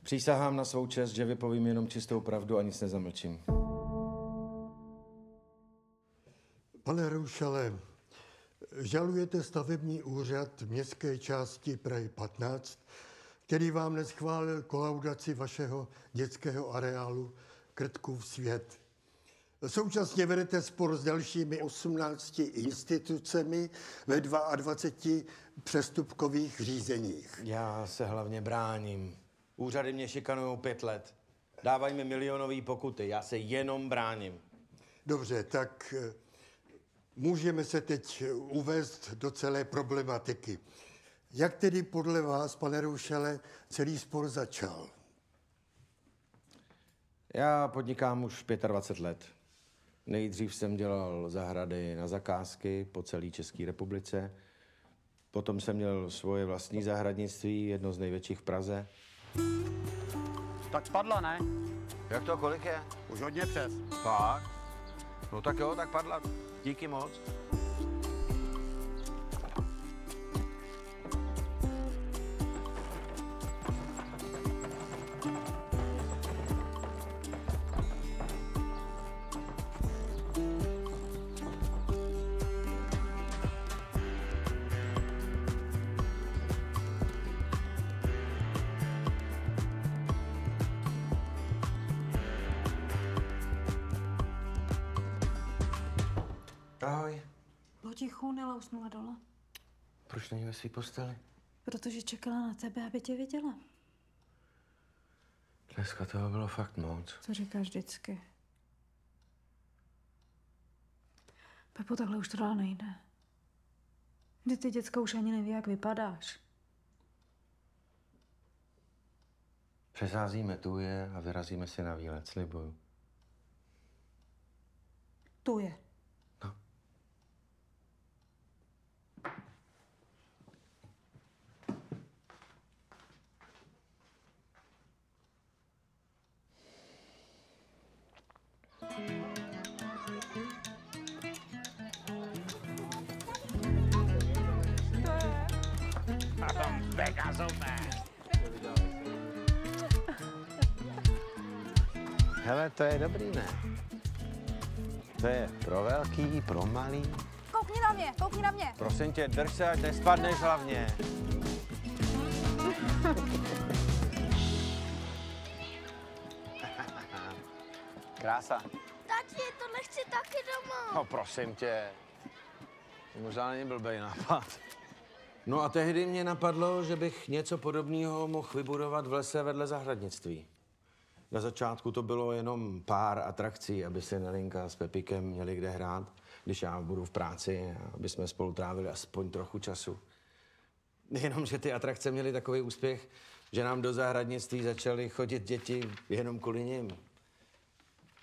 Přísahám na svou čest, že vypovím jenom čistou pravdu a nic nezamlčím. Pane Roušale, žalujete stavební úřad městské části Prahy 15, který vám neschválil kolaudaci vašeho dětského areálu Krtkův svět. Současně vedete spor s dalšími 18 institucemi ve 22 přestupkových řízeních. Já se hlavně bráním. Úřady mě šikanujou 5 let. Dávají mi milionové pokuty. Já se jenom bráním. Dobře, tak můžeme se teď uvést do celé problematiky. Jak tedy podle vás, pane Roušale, celý spor začal? Já podnikám už 25 let. Nejdřív jsem dělal zahrady na zakázky po celé České republice. Potom jsem měl svoje vlastní zahradnictví, jedno z největších v Praze. Tak spadla, ne? Jak to, kolik je? Už hodně přes. Fakt? No tak jo, tak padla. Díky moc. Ahoj. Potichu, Nela usnula dole. Proč není ve svý posteli? Protože čekala na tebe, aby tě viděla. Dneska toho bylo fakt moc. Co říkáš vždycky? Pepo, takhle už to dál nejde. Kdy ty děcka už ani neví, jak vypadáš. Přesázíme tuje a vyrazíme si na výlet, slibuju. Tu je. No. Hele, to je dobrý, ne? To je pro velký, pro malý. Koukni na mě. Prosím tě, drž se, ať nespadneš hlavně. Krása. Tati, to nechci taky doma. No prosím tě. Možná není blbej nápad. No a tehdy mě napadlo, že bych něco podobného mohl vybudovat v lese vedle zahradnictví. Na začátku to bylo jenom pár atrakcí, aby si Nelinka s Pepikem měli kde hrát, když já budu v práci, aby jsme spolu trávili aspoň trochu času. Jenomže ty atrakce měly takový úspěch, že nám do zahradnictví začaly chodit děti jenom kvůli nim.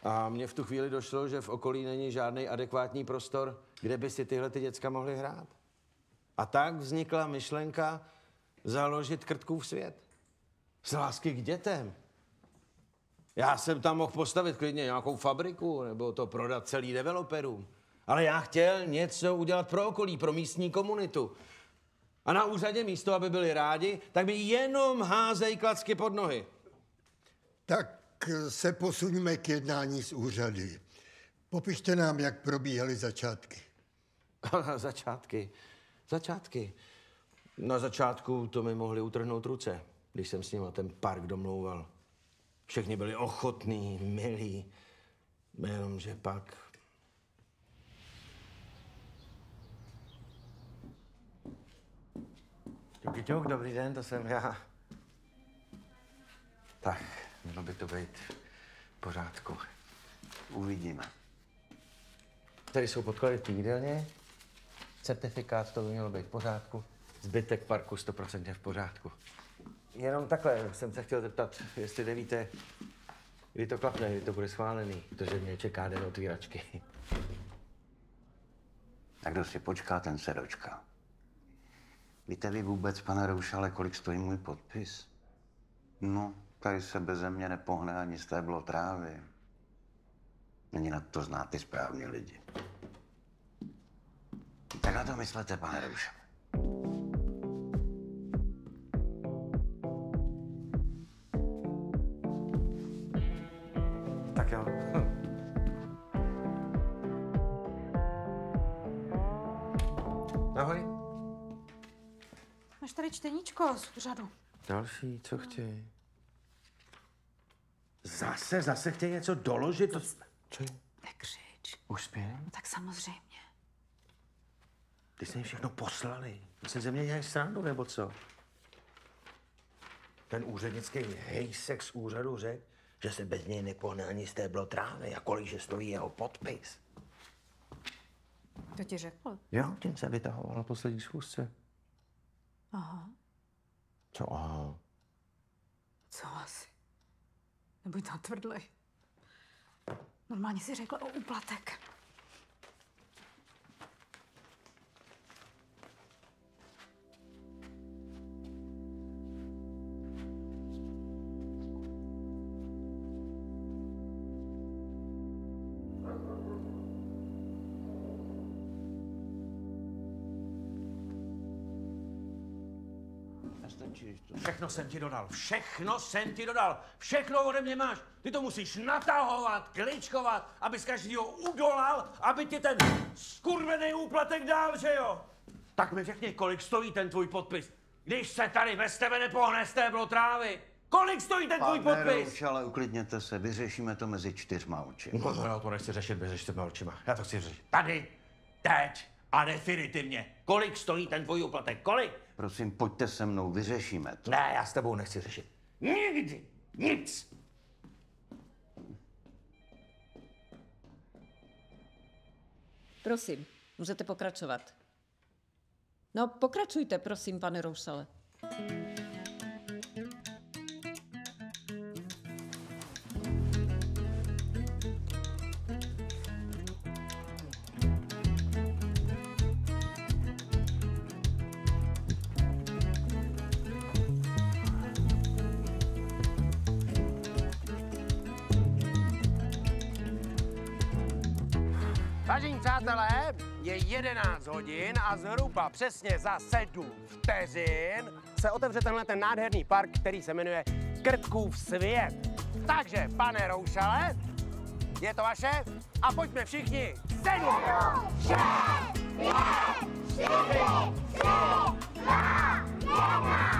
A mně v tu chvíli došlo, že v okolí není žádný adekvátní prostor, kde by si tyhle ty děcka mohly hrát. A tak vznikla myšlenka založit Krtkův svět. Z lásky k dětem. Já jsem tam mohl postavit klidně nějakou fabriku nebo to prodat celý developerům. Ale já chtěl něco udělat pro okolí, pro místní komunitu. A na úřadě místo, aby byli rádi, tak mi jenom házej klacky pod nohy. Tak se posuňme k jednání s úřady. Popište nám, jak probíhaly začátky. Začátky. Na začátku to mi mohli utrhnout ruce, když jsem s nima ten park domlouval. Všichni byli ochotní, milí, jenomže pak... Ťuk, dobrý den, to jsem já. Tak, mělo by to být v pořádku. Uvidíme. Tady jsou podklady v té jídelně, certifikát, to by mělo být v pořádku, zbytek parku 100% v pořádku. Jenom takhle jsem se chtěl zeptat, jestli nevíte, kdy to klapne, kdy to bude schválený, protože mě čeká den otvíračky. Tak kdo si počká, ten se dočká. Víte vy vůbec, pane Roušale, kolik stojí můj podpis? No, tady se beze mě nepohne ani stéblo trávy. Není na to znát ty správní lidi. Tak na to myslete, pane Roušale. Tak jo. Ahoj. Máš tady čteníčko z úřadu. Další, co chtějí? Zase chtějí něco doložit? Co je? Nekřič. Už spějem? No tak samozřejmě. Ty jsi mi všechno poslali. Ty ze mě dělají srandu, nebo co? Ten úřednický hejsek z úřadu řekl, že se bez něj nepohne ani stéblo trávy a kolik že stojí jeho podpis. To ti řekl? Jo, tím se vytahoval na poslední schůzce. Aha. Co aha? Co asi? Nebuď tam tvrdlej. Normálně si řekl o úplatek. Všechno jsem ti dodal, všechno jsem ti dodal, všechno ode mě máš. Ty to musíš natahovat, kličkovat, abys každýho udolal, aby ti ten skurvený úplatek dal, že jo? Tak mi řekni, kolik stojí ten tvůj podpis, když se tady bez tebe nepohne stéblo trávy. Kolik stojí ten tvůj Pane podpis? Roušale, uklidněte se, vyřešíme to mezi 4 očima. No, já to nechci řešit mezi 4 očima, já to chci řešit tady, teď a definitivně. Kolik stojí ten tvůj úplatek, kolik? Prosím, pojďte se mnou, vyřešíme to. Ne, já s tebou nechci řešit. Nikdy. Nic. Prosím, můžete pokračovat. No, pokračujte, prosím, pane Roušale. Vážení přátelé, je 11 hodin a zhruba přesně za 7 vteřin se otevře tenhle ten nádherný park, který se jmenuje Krtkův svět. Takže, pane Roušale, je to vaše a pojďme všichni 7, 6, 5, 4, 3, 2, 1.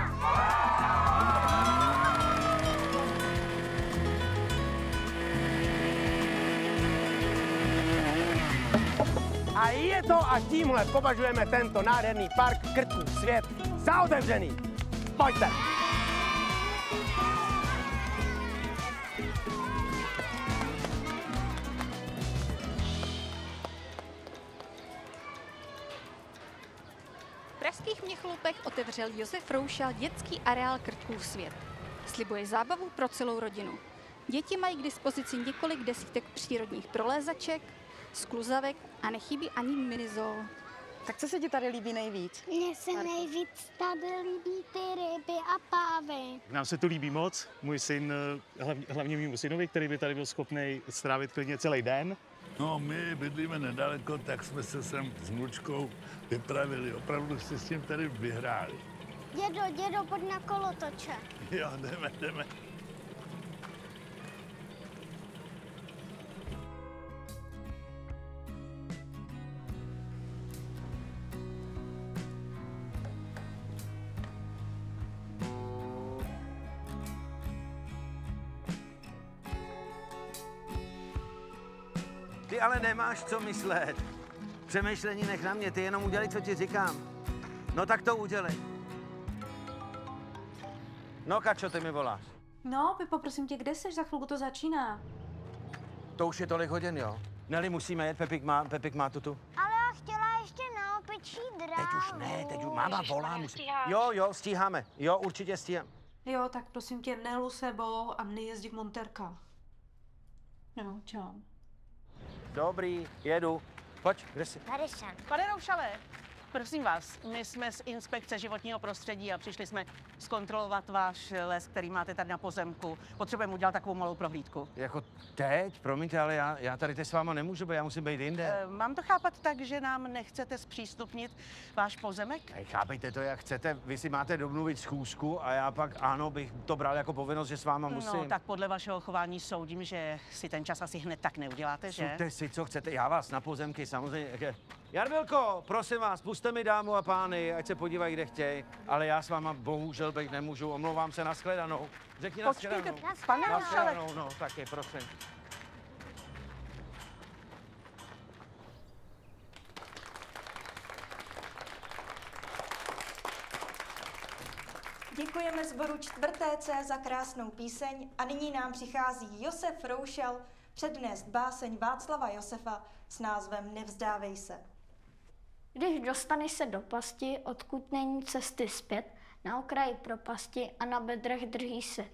A je to a tímhle považujeme tento nádherný park Krtkův svět za otevřený. Pojďte! V pražských Měchlupech otevřel Josef Roušal dětský areál Krtkův svět. Slibuje zábavu pro celou rodinu. Děti mají k dispozici několik desítek přírodních prolézaček, skluzavek a nechybí ani minizoo. Tak co se ti tady líbí nejvíc? Mně se nejvíc tady líbí ty ryby a pávy. Nám se to líbí moc. Můj syn, hlavně mému synovi, který by tady byl schopný strávit klidně celý den. No, my bydlíme nedaleko, tak jsme se sem s vnučkou vypravili. Opravdu si s tím tady vyhráli. Dědo, pojď na kolotoče. Jo, jdeme. Ty ale nemáš co myslet. Přemýšlení nech na mě, ty jenom udělej, co ti říkám. No tak to udělej. No, Kačo, ty mi voláš. No, Pepo, prosím tě, kde jsi? Za chvilku to začíná. To už je tolik hodin, jo? Neli, musíme jet, Pepik má tutu. Ale já chtěla ještě na opičí dráhu. Teď už ne, teď už máma volá. Jo, stíháme. Jo, určitě stíháme. Jo, tak prosím tě, Nelu sebou a nejezdí v montérkách. Jo, čau. Dobrý, jedu. Pojď, kde jsi? Tady jsem. Pane Roušale, Prosím vás, my jsme z Inspekce životního prostředí a přišli jsme zkontrolovat váš les, který máte tady na pozemku. Potřebujeme udělat takovou malou prohlídku. Jako teď? Promiňte, ale já tady teď s váma nemůžu být, já musím být jinde. Mám to chápat tak, že nám nechcete zpřístupnit váš pozemek? Chápejte to, jak chcete. Vy si máte domluvit schůzku a já pak, ano, bych to bral jako povinnost, že s váma musím. No, tak podle vašeho chování soudím, že si ten čas asi hned tak neuděláte, že? Suďte si, co chcete, já vás na pozemky samozřejmě. Jarmilko, prosím vás, puste mi dámu a pány, ať se podívají, kde chtějí, ale já s váma bohužel být nemůžu, omlouvám se, nashledanou. Řekni nashledanou. Pane Roušale. Nashledanou, no, taky, prosím. Děkujeme sboru 4C za krásnou píseň a nyní nám přichází Josef Roušal přednést báseň Václava Josefa s názvem Nevzdávej se. Když dostaneš se do pasti, odkud není cesty zpět, na okraji propasti a na bedrech držíš se,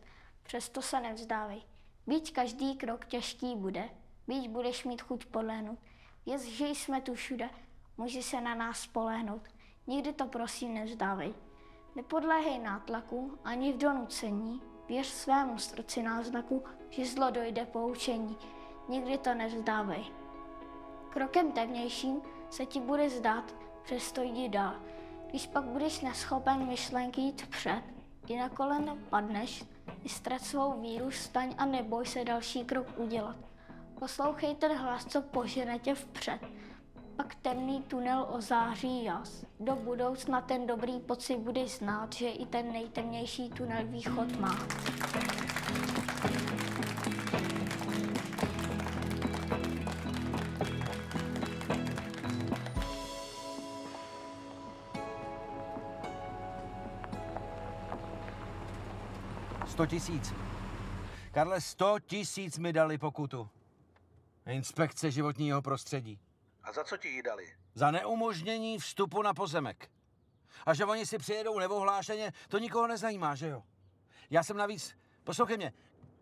přesto se nevzdávej. Byť každý krok těžký bude, byť budeš mít chuť podlehnout, věz, že jsme tu všude, můžeš se na nás spolehnout. Nikdy to prosím nevzdávej. Nepodléhej nátlaku ani v donucení, věř svému srdci náznaku, že zlo dojde poučení. Nikdy to nevzdávej. Krokem pevnějším se ti bude zdát, přesto jdi dál. Když pak budeš neschopen myšlenky jít před, i na koleno padneš, vystrať svou víru, vstaň a neboj se další krok udělat. Poslouchej ten hlas, co požene tě vpřed. Pak temný tunel ozáří jas. Do budoucna ten dobrý pocit budeš znát, že i ten nejtemnější tunel východ má. $100 000. Karle, 100 000 mi dali pokutu. Inspekce životního prostředí. A za co ti ji dali? Za neumožnění vstupu na pozemek. A že oni si přijedou neohlášeně, to nikoho nezajímá, že jo? Já jsem navíc, poslouchej mě,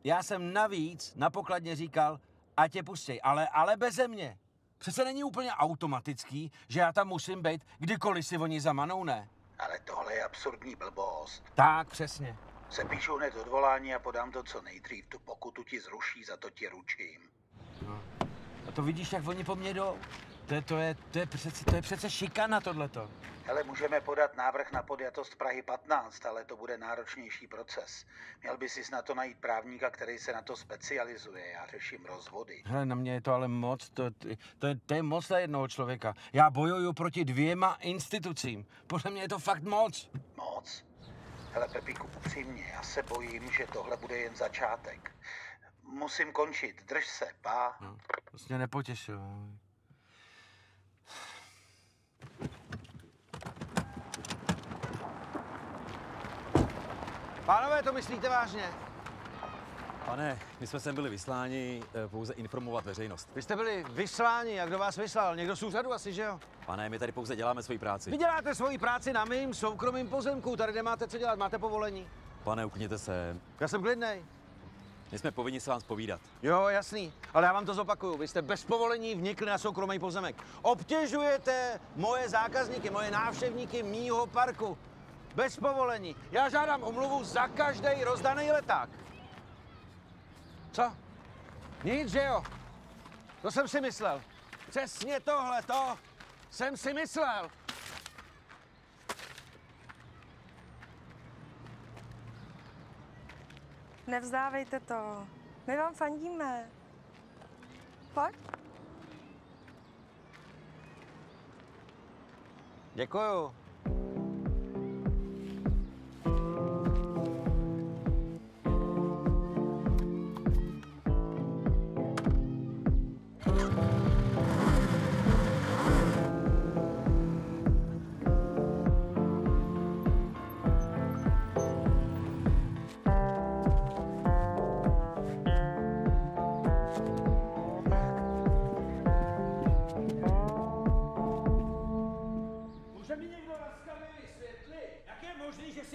já jsem navíc na pokladně říkal, ať tě pustěj, ale beze mě. Přece není úplně automatický, že já tam musím být, kdykoliv si oni zamanou, ne? Ale tohle je absurdní blbost. Tak, přesně. Sepíšu hned odvolání a podám to co nejdřív. Tu pokutu ti zruší, za to ti ručím. No. A to vidíš, jak oni po mně jdou? To je přece šikana tohleto. Hele, můžeme podat návrh na podjatost Prahy 15, ale to bude náročnější proces. Měl by sis na to najít právníka, který se na to specializuje. Já řeším rozvody. Hele, na mě je to ale moc, to je moc na jednoho člověka. Já bojuju proti 2 institucím. Podle mě je to fakt moc. Moc? Hele, Pepíku, upřímně, já se bojím, že tohle bude jen začátek. Musím končit, drž se, pá. No, vlastně nepotěšil. Pánové, to myslíte vážně? Pane, my jsme sem byli vysláni pouze informovat veřejnost. Vy jste byli vysláni, a kdo vás vyslal? Někdo z úřadu asi, že jo? Pane, my tady pouze děláme svoji práci. Vy děláte svoji práci na mým soukromým pozemku, tady nemáte co dělat, máte povolení. Pane, ukněte se. Já jsem klidnej. My jsme povinni se vám zpovídat. Jo, jasný, ale já vám to zopakuju. Vy jste bez povolení vnikli na soukromý pozemek. Obtěžujete moje zákazníky, moje návštěvníky mýho parku. Bez povolení. Já žádám omluvu za každý rozdaný leták. Co? Nic, že jo? To jsem si myslel. Přesně tohleto jsem si myslel. Nevzdávejte to. My vám fandíme. Pojď. Děkuju.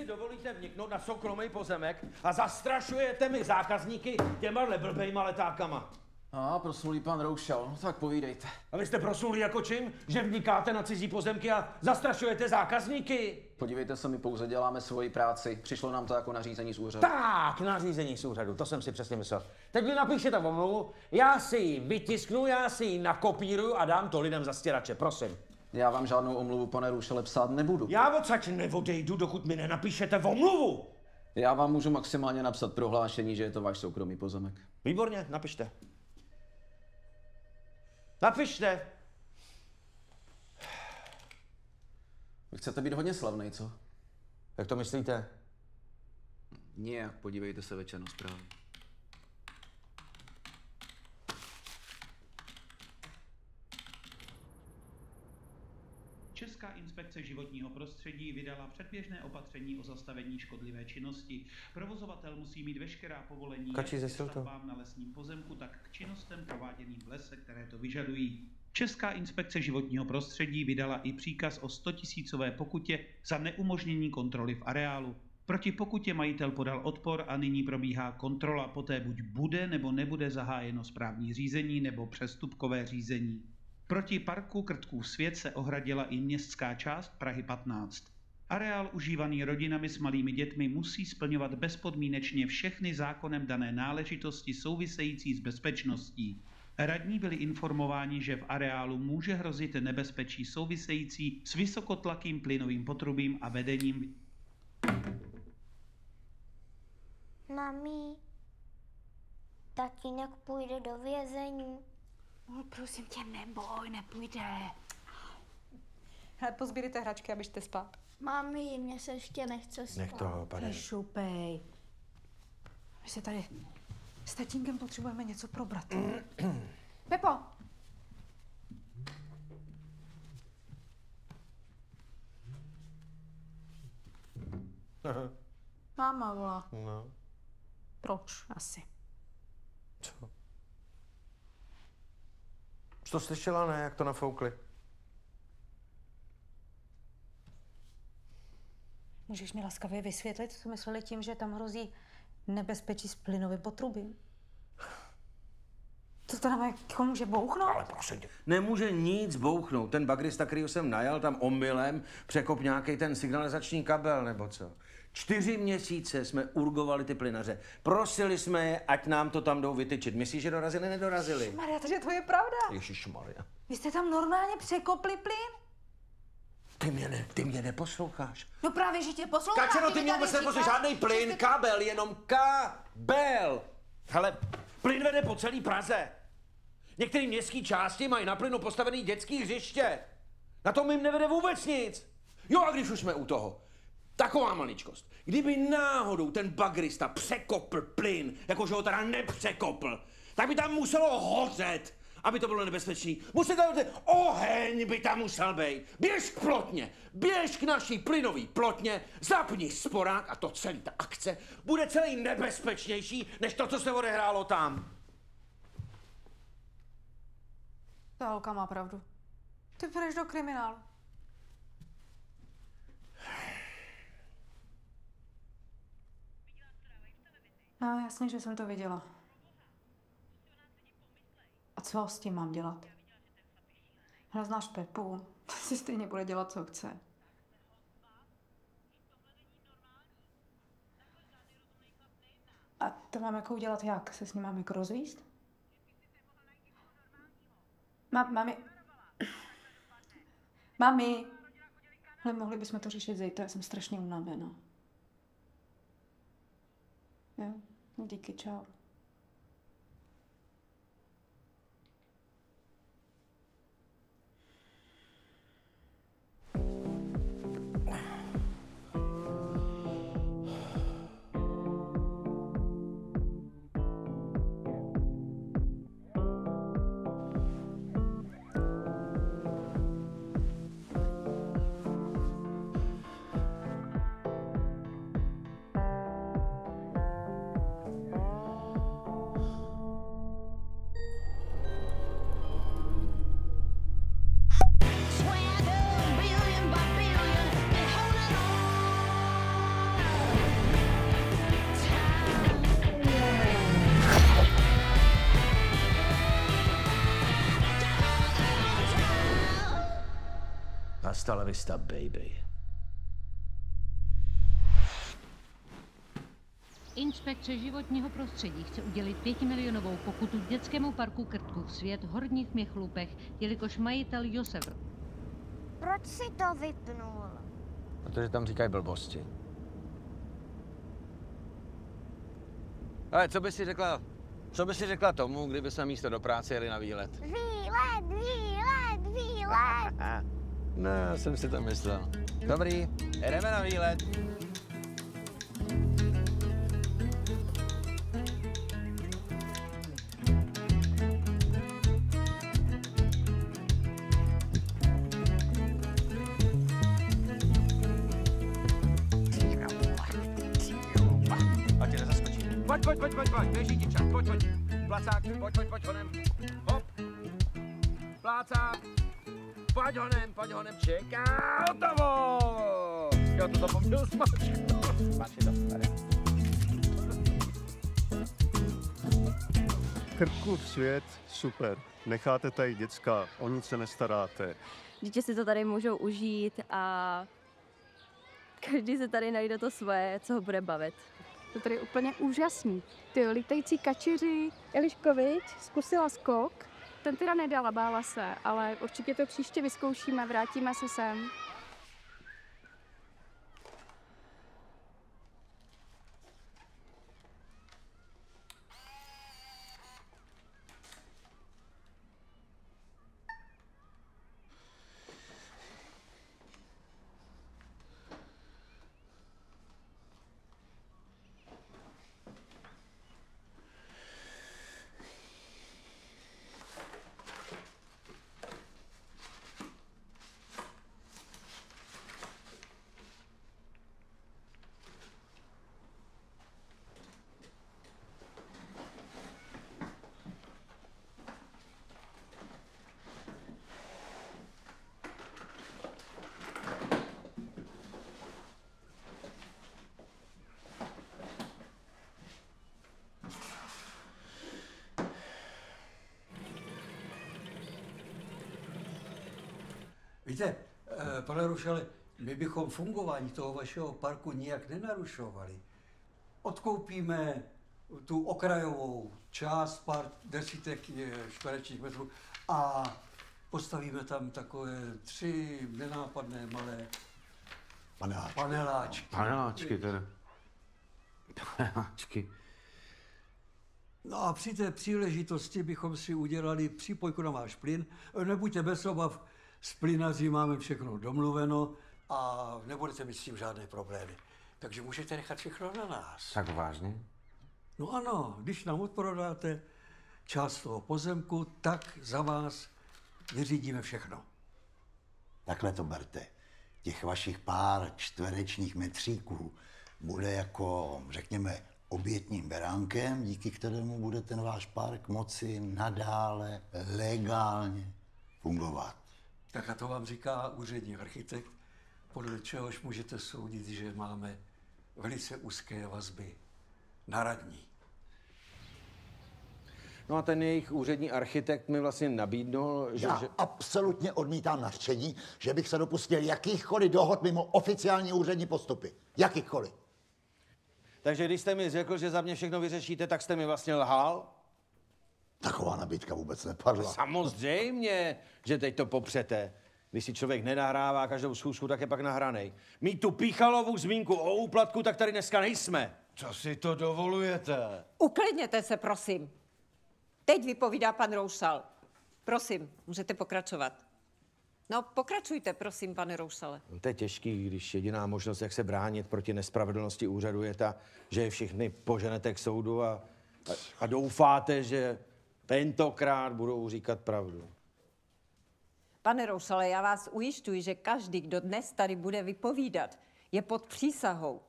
Dovolíte vniknout na soukromý pozemek a zastrašujete mi zákazníky těma blbejma letákama. A proslulý pan Roušal, no tak povídejte. A vy jste proslulí jako čím? Že vnikáte na cizí pozemky a zastrašujete zákazníky? Podívejte se, my pouze děláme svoji práci. Přišlo nám to jako nařízení z úřadu. Tak, nařízení z úřadu, to jsem si přesně myslel. Teď mi napíšete omluvu, já si ji vytisknu, já si ji nakopíruju a dám to lidem za stěrače, prosím. Já vám žádnou omluvu, pane Roušale, psát nebudu. Já odsaď neodejdu, dokud mi nenapíšete omluvu. Já vám můžu maximálně napsat prohlášení, že je to váš soukromý pozemek. Výborně, napište. Napište. Vy chcete být hodně slavnej, co? Jak to myslíte? Nijak, podívejte se večer na zprávy. Česká inspekce životního prostředí vydala předběžné opatření o zastavení škodlivé činnosti. Provozovatel musí mít veškerá povolení jak k stavbám na lesním pozemku, tak k činnostem prováděným v lese, které to vyžadují. Česká inspekce životního prostředí vydala i příkaz o 100 000 pokutě za neumožnění kontroly v areálu. Proti pokutě majitel podal odpor a nyní probíhá kontrola, poté buď bude nebo nebude zahájeno správní řízení nebo přestupkové řízení. Proti parku Krtkův svět se ohradila i městská část Prahy 15. Areál užívaný rodinami s malými dětmi musí splňovat bezpodmínečně všechny zákonem dané náležitosti související s bezpečností. Radní byli informováni, že v areálu může hrozit nebezpečí související s vysokotlakým plynovým potrubím a vedením. Mami, tatínek půjde do vězení. No, prosím tě, neboj, nepůjde. Hele, pozbírejte hračky a běžte spát. Mami, mně se ještě nechce spát. Nech toho, pane. Nešupej. My se tady s tatínkem potřebujeme něco probrat. Pepo! Máma volá. No. Proč asi? Co? Jsi to slyšela, ne? Jak to nafoukli? Můžeš mi laskavě vysvětlit, co mysleli tím, že tam hrozí nebezpečí s plynovým potrubím? Co to nám jako může bouchnout? Ale prosím tě. Nemůže nic bouchnout. Ten bagrista, kterýho jsem najal, tam omylem překop nějaký ten signalizační kabel, nebo co? 4 měsíce jsme urgovali ty plynaře. Prosili jsme je, ať nám to tam jdou vytyčit. Myslíš, že dorazili, nedorazili? Maria, takže to je pravda. Ježišmarja. Vy jste tam normálně překopli plyn? Ty mě neposloucháš. No právě, že tě poslouchám. Kačeno, ty mě vůbec neposloucháš. Žádnej plyn, kabel, jenom kabel. Hele, plyn vede po celé Praze. Některé městské části mají na plynu postavený dětský hřiště. Na tom jim nevede vůbec nic. Jo, a když už jsme u toho, taková maličkost. Kdyby náhodou ten bagrista překopl plyn, jakože ho teda nepřekopl, tak by tam muselo hořet, aby to bylo nebezpečný. Oheň by tam musel být. Běž k plotně, běž k naší plynové plotně, zapni sporák a to celý ta akce bude celý nebezpečnější, než to, co se odehrálo tam. Ta holka má pravdu. Ty půjdeš do kriminálu. No, jasně, že jsem to viděla. A co s tím mám dělat? Hele, znáš Pepu, si stejně bude dělat, co chce. A to mám jako udělat jak? Se s ním mám jako rozvíst? Mami! Ale mohli bychom to řešit zítra, já jsem strašně unavená. Jo, díky, čau. Hasta la vista, baby. Inspekce životního prostředí chce udělit 5milionovou pokutu dětskému parku Krtkův svět v Horních Měchlupech, jelikož majitel Josef... Proč si to vypnul? Protože tam říkají blbosti. Ale co by si řekla tomu, kdyby jsme místo do práce jeli na výlet? Výlet! No, já jsem si to myslel. Dobrý, jdeme na výlet. Ať tě nezaskočí. Pojď, běží ti čas, pojď. Placák, pojď, honem. Hop. Plácák. Pojď honem, čeká, hotovo! Jo, to zapomněl smačku. Smačky to, tady. Krtkův svět, super. Necháte tady děcka, o nic se nestaráte. Děti si to tady můžou užít a každý se tady najde to svoje, co ho bude bavit. To tady je úplně úžasný. Ty lítající kačiři. Eliškovič zkusila skok, ten teda nedala, bála se, ale určitě to příště vyzkoušíme, vrátíme se sem. Víte, pane Rušale, my bychom fungování toho vašeho parku nijak nenarušovali. Odkoupíme tu okrajovou část, pár desítek čtverečních metrů a postavíme tam takové 3 nenápadné malé paneláčky. Paneláčky teda. Paneláčky. No a při té příležitosti bychom si udělali přípojku na váš plyn. Nebuďte bez obav, s plynaři máme všechno domluveno a nebudete mít s tím žádné problémy. Takže můžete nechat všechno na nás. Tak vážně? No ano, když nám odprodáte část toho pozemku, tak za vás vyřídíme všechno. Takhle to berte. Těch vašich pár čtverečních metříků bude jako, řekněme, obětním beránkem, díky kterému bude ten váš park moci nadále legálně fungovat. Tak a to vám říká úřední architekt, podle čehož můžete soudit, že máme velice úzké vazby na radní. No a ten jejich úřední architekt mi vlastně nabídnul, že... Já absolutně odmítám nařčení, že bych se dopustil jakýchkoliv dohod mimo oficiální úřední postupy. Jakýchkoliv. Takže když jste mi řekl, že za mě všechno vyřešíte, tak jste mi vlastně lhal? Taková nabídka vůbec nepadla. Samozřejmě, že teď to popřete. Když si člověk nenahrává každou schůzku, tak je pak nahranej. Mít tu píchalovou zmínku o úplatku, tak tady dneska nejsme. Co si to dovolujete? Uklidněte se, prosím. Teď vypovídá pan Roušal. Prosím, můžete pokračovat. No, pokračujte, prosím, pane Roušale. To je těžký, když jediná možnost, jak se bránit proti nespravedlnosti úřadu, je ta, že je všichni poženete k soudu a doufáte, že tentokrát budou říkat pravdu. Pane Roušale, já vás ujišťuji, že každý, kdo dnes tady bude vypovídat, je pod přísahou.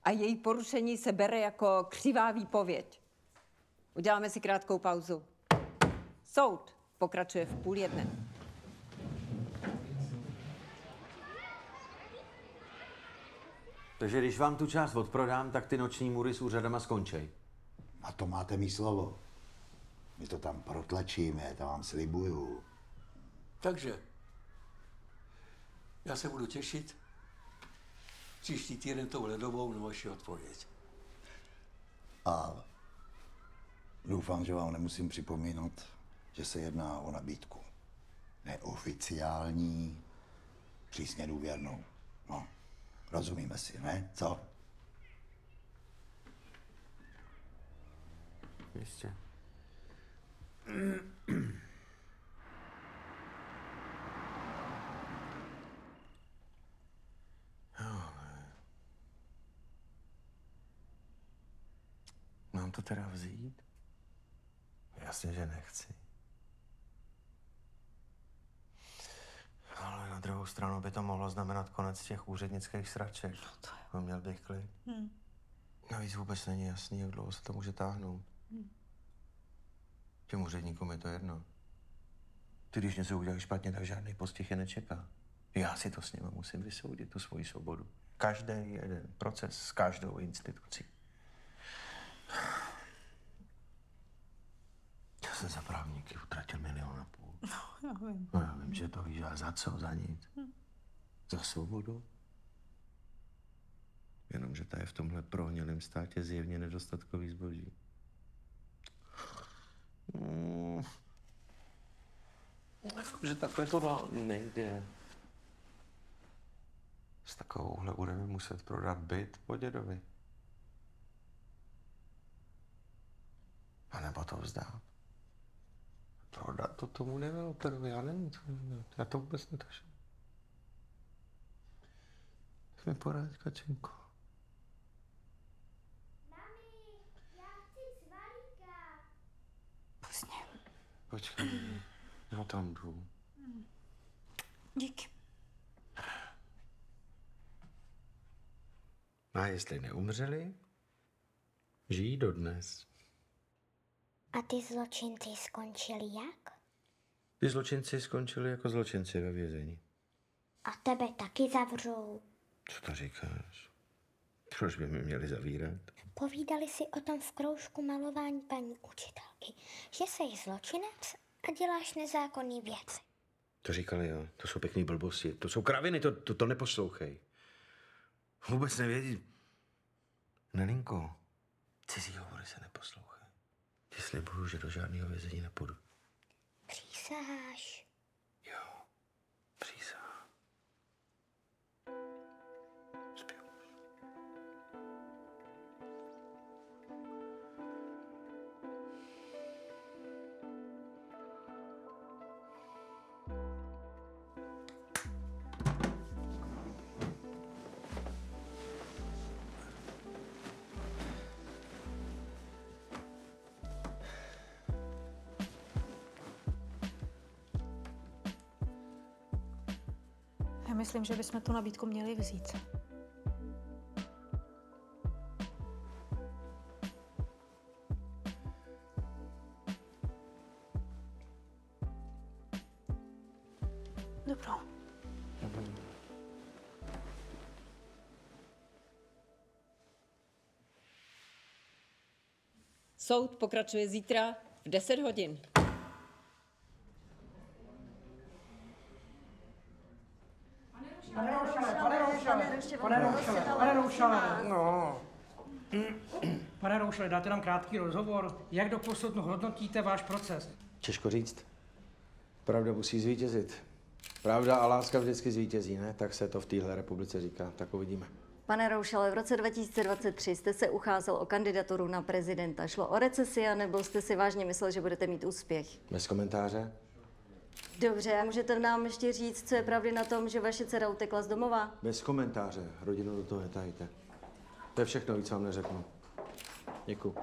A její porušení se bere jako křivá výpověď. Uděláme si krátkou pauzu. Soud pokračuje v 12:30. Takže když vám tu část odprodám, tak ty noční můry s úřadama skončí. A to máte mý slovo. My to tam protlačíme, to vám slibuju. Takže Já se budu těšit příští týden tou ledovou na vaši odpověď. A doufám, že vám nemusím připomínat, že se jedná o nabídku. Neoficiální, přísně důvěrnou. No, rozumíme si, ne? Co? Jistě. Mám to teda vzít? Jasně, že nechci. Ale na druhou stranu by to mohlo znamenat konec těch úřednických sraček. No, měl bych klid. Navíc vůbec není jasný, jak dlouho se to může táhnout. Těm úředníkům je to jedno. Ty, když něco udělají špatně, tak žádný postih je nečeká. Já si to s nimi musím vysoudit, tu svoji svobodu. Každý jeden proces s každou institucí. Já jsem za právníky utratil 1,5 milionu. No, já vím. No, já vím, že to víš, ale za co? Za nic. Za svobodu? Jenomže ta je v tomhle prohnilém státě zjevně nedostatkový zboží. Že takhle to dál nejde. S takovouhle budeme muset prodat byt po dědovi. A nebo to vzdát. Prodat to tomu developerovi, já nevím, co udělat. Já to vůbec netuším. Tak mi poradit, Kačenko. Mami, já chci cvalíka. Pozdě. Počkej, já tam jdu. Díky. A jestli neumřeli, žijí dodnes. A ty zločinci skončili jak? Ty zločinci skončili jako zločinci ve vězení. A tebe taky zavřou. Co to říkáš? Proč by mě měli zavírat? Povídali si o tom v kroužku malování paní učitelky, že jsi zločinec a děláš nezákonné věci. To říkali, jo. To jsou pěkný blbosti. To jsou kraviny, to neposlouchej. Vůbec nevědí. Nelinko, cizí hovory se neposlouchají. Ti slibuju, že do žádného vězení nepůjdu. Přísaháš. Jo, přísahám. Zpěv. Já myslím, že bychom tu nabídku měli vzít. Dobrou. Soud pokračuje zítra v 10 hodin. Pane Roušale. No. Pane Roušale, dáte nám krátký rozhovor. Jak doposud hodnotíte váš proces? Těžko říct. Pravda musí zvítězit. Pravda a láska vždycky zvítězí, ne? Tak se to v téhle republice říká. Tak uvidíme. Pane Roušale, v roce 2023 jste se ucházel o kandidaturu na prezidenta. Šlo o recesi, nebo jste si vážně myslel, že budete mít úspěch? Bez komentáře? Dobře, a můžete nám ještě říct, co je pravdy na tom, že vaše dcera utekla z domova? Bez komentáře. Rodinu do toho netajte. To je všechno, víc vám neřeknu. Děkuju.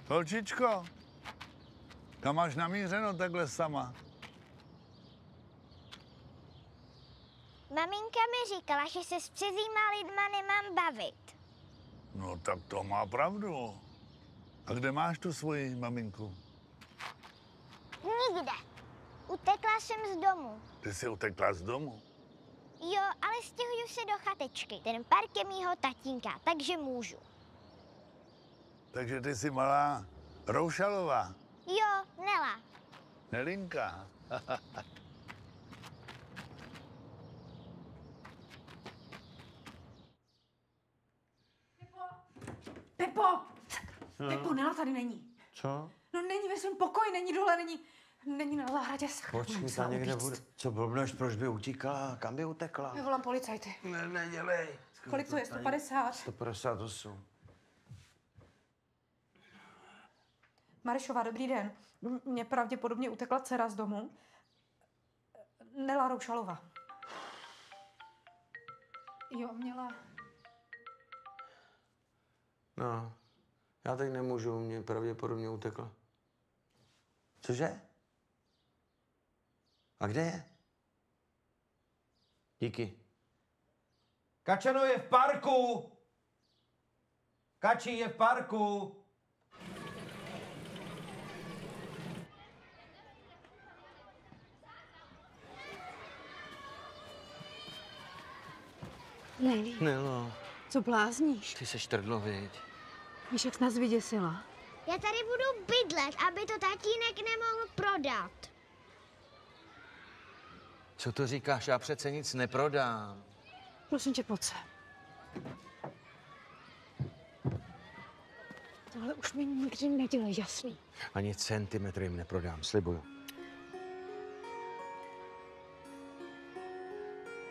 Holčičko, kam máš namířeno takhle sama? Maminka mi říkala, že se s cizíma lidma nemám bavit. No tak to má pravdu. A kde máš tu svoji maminku? Nikde. Utekla jsem z domu. Ty jsi utekla z domu? Jo, ale stěhuju se do chatečky. Ten park je mýho tatínka, takže můžu. Takže ty jsi malá Roušalová. Jo, Nela. Nelinka. Pepo! Pepo, Nela tady není. Co? No není ve svém pokoji, není dole, není na zahradě. Počkej, někde bude. Co blbneš, proč by utíkala? Kam by utekla? Já volám policajty. Nedělej. Kolik to je? 150? 158. Marišová, dobrý den. Mně pravděpodobně utekla dcera z domu. Nela Roušalová. Jo, měla... No, já teď nemůžu, mě pravděpodobně utekla. Cože? A kde je? Díky. Kačano je v parku! Kači je v parku! Neli, Nelo, co blázníš? ty seš trdlo, viď? Víš, jak jsi nás vyděsila? Já tady budu bydlet, aby to tatínek nemohl prodat. Co to říkáš? Já přece nic neprodám. Prosím tě, pojď se. Tohle už mi nikdy nedělej, jasný. Ani centimetr jim neprodám, slibuju.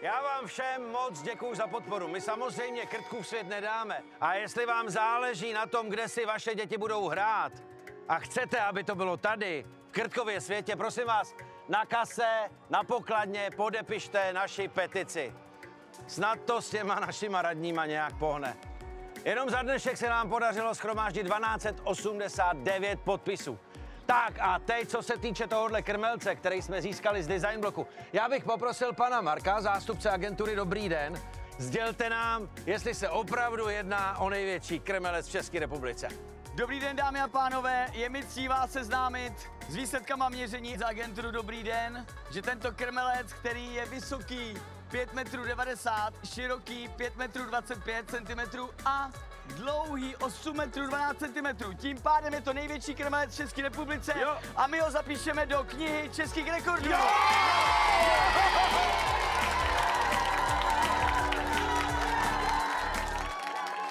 Já vám všem moc děkuju za podporu. My samozřejmě Krtkův svět nedáme. A jestli vám záleží na tom, kde si vaše děti budou hrát a chcete, aby to bylo tady, v Krtkově světě, prosím vás, na kase, na pokladně podepište naši petici. Snad to s těma našima radníma nějak pohne. Jenom za dnešek se nám podařilo shromáždit 1289 podpisů. Tak a teď, co se týče tohohle krmelce, který jsme získali z Design Bloku, já bych poprosil pana Marka, zástupce agentury Dobrý den, sdělte nám, jestli se opravdu jedná o největší krmelec v České republice. Dobrý den, dámy a pánové, je mi ctí vás seznámit s výsledkama měření za agenturu Dobrý den, že tento krmelec, který je vysoký 5,90 m, široký 5,25 cm a dlouhý 8,12 m. Tím pádem je to největší krmelec v České republice a my ho zapíšeme do knihy českých rekordů. Jo!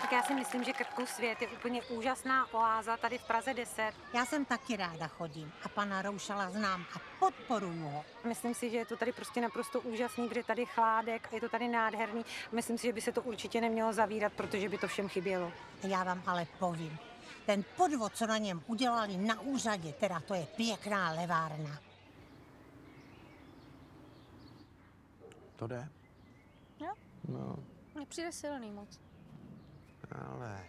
Tak já si myslím, že Krtkův svět je úplně úžasná oáza tady v Praze 10. Já sem taky ráda chodím a pana Roušala znám a podporuju ho. Myslím si, že je to tady prostě naprosto úžasný, protože tady chládek a je to tady nádherný. Myslím si, že by se to určitě nemělo zavírat, protože by to všem chybělo. Já vám ale povím, ten podvod, co na něm udělali na úřadě, teda to je pěkná levárna. To jde? Jo? No, Mně přijde silný moc. ale...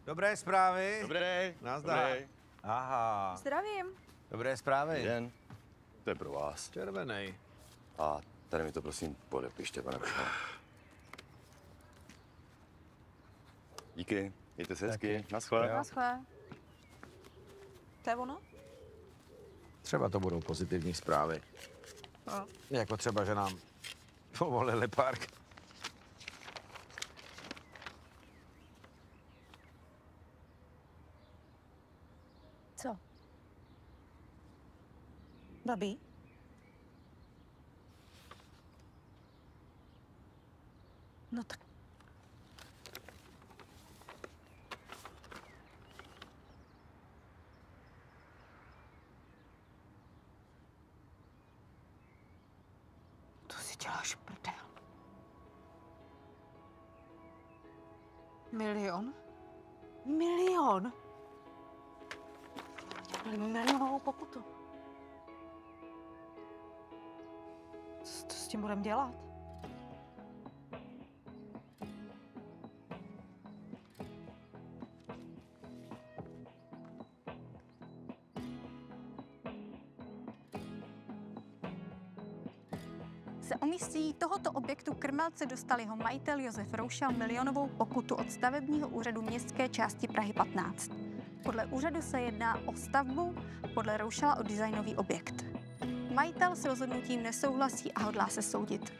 Dobré zprávy. Dobré. Nazdar. Dobré. Aha. Zdravím. Dobré zprávy. Den. To je pro vás. Červenej. A tady mi to prosím podepište, pane Košmar. Díky. Mějte se hezky. Naschle. Naschle. To je ono? Třeba to budou pozitivní zprávy. No. Jako třeba, že nám povolili park. Co? Babi? No tak. To si děláš prdel. Milion? Milion? Ale milionovou pokutu. Co s tím budeme dělat? Za umístění tohoto objektu krmelce dostal jeho majitel Josef Roušal milionovou pokutu od stavebního úřadu městské části Prahy 15. Podle úřadu se jedná o stavbu, podle Roušala o designový objekt. Majitel s rozhodnutím nesouhlasí a hodlá se soudit.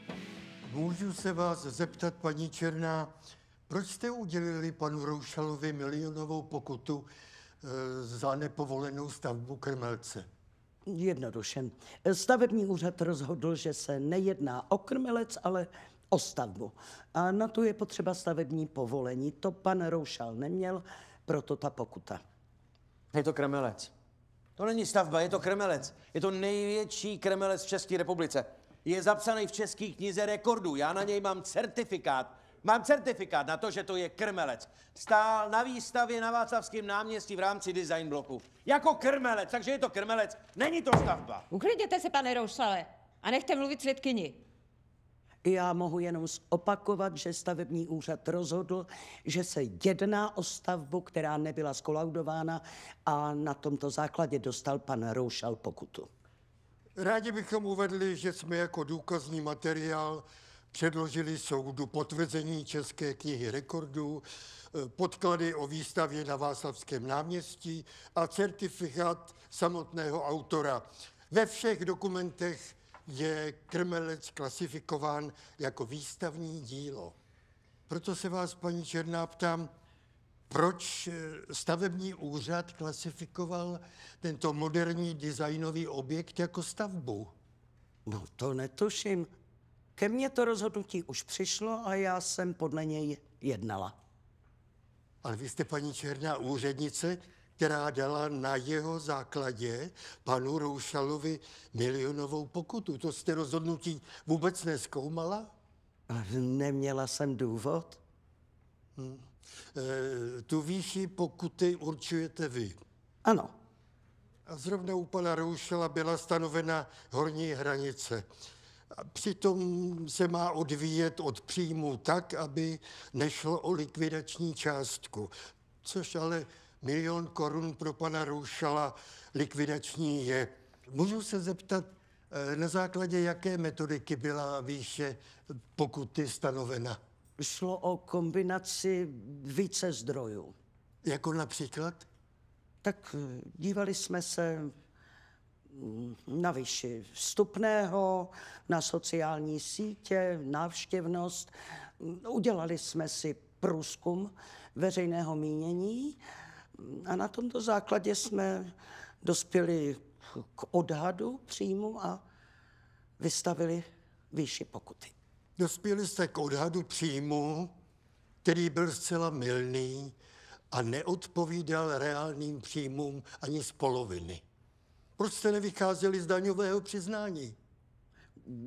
Můžu se vás zeptat, paní Černá, proč jste udělili panu Roušalovi milionovou pokutu za nepovolenou stavbu Krmelce? Jednoduše. Stavební úřad rozhodl, že se nejedná o Krmelec, ale o stavbu. A na to je potřeba stavební povolení. To pan Roušal neměl, proto ta pokuta. Je to Krmelec. To není stavba, je to Krmelec. Je to největší Krmelec v České republice. Je zapsaný v České knize rekordů. Já na něj mám certifikát. Mám certifikát na to, že to je Krmelec. Stál na výstavě na Václavském náměstí v rámci design bloku. Jako Krmelec, takže je to Krmelec, není to stavba. Uklidněte se, pane Roušale, a nechte mluvit svědkyni. Já mohu jenom opakovat, že stavební úřad rozhodl, že se jedná o stavbu, která nebyla skolaudována a na tomto základě dostal pan Roušal pokutu. Rádi bychom uvedli, že jsme jako důkazní materiál předložili soudu potvrzení České knihy rekordů, podklady o výstavě na Václavském náměstí a certifikát samotného autora. Ve všech dokumentech je Krmelec klasifikován jako výstavní dílo. Proto se vás, paní Černá, ptám, proč stavební úřad klasifikoval tento moderní designový objekt jako stavbu? No to netuším. Ke mně to rozhodnutí už přišlo a já jsem podle něj jednala. Ale vy jste, paní Černá, úřednice, která dala na jeho základě panu Roušalovi milionovou pokutu. To jste rozhodnutí vůbec nezkoumala? Neměla jsem důvod. Tu výši pokuty určujete vy. Ano. A zrovna u pana Roušala byla stanovena horní hranice. A přitom se má odvíjet od příjmu tak, aby nešlo o likvidační částku. Což ale 1 000 000 korun pro pana Roušala likvidační je. Můžu se zeptat, na základě jaké metodiky byla výše pokuty stanovena? Šlo o kombinaci více zdrojů. Jako například? Tak dívali jsme se na výši vstupného, na sociální sítě, návštěvnost. Udělali jsme si průzkum veřejného mínění a na tomto základě jsme dospěli k odhadu příjmu a vystavili výši pokuty. Dospěli jste k odhadu příjmu, který byl zcela mylný a neodpovídal reálným příjmům ani z poloviny. Proč jste nevycházeli z daňového přiznání?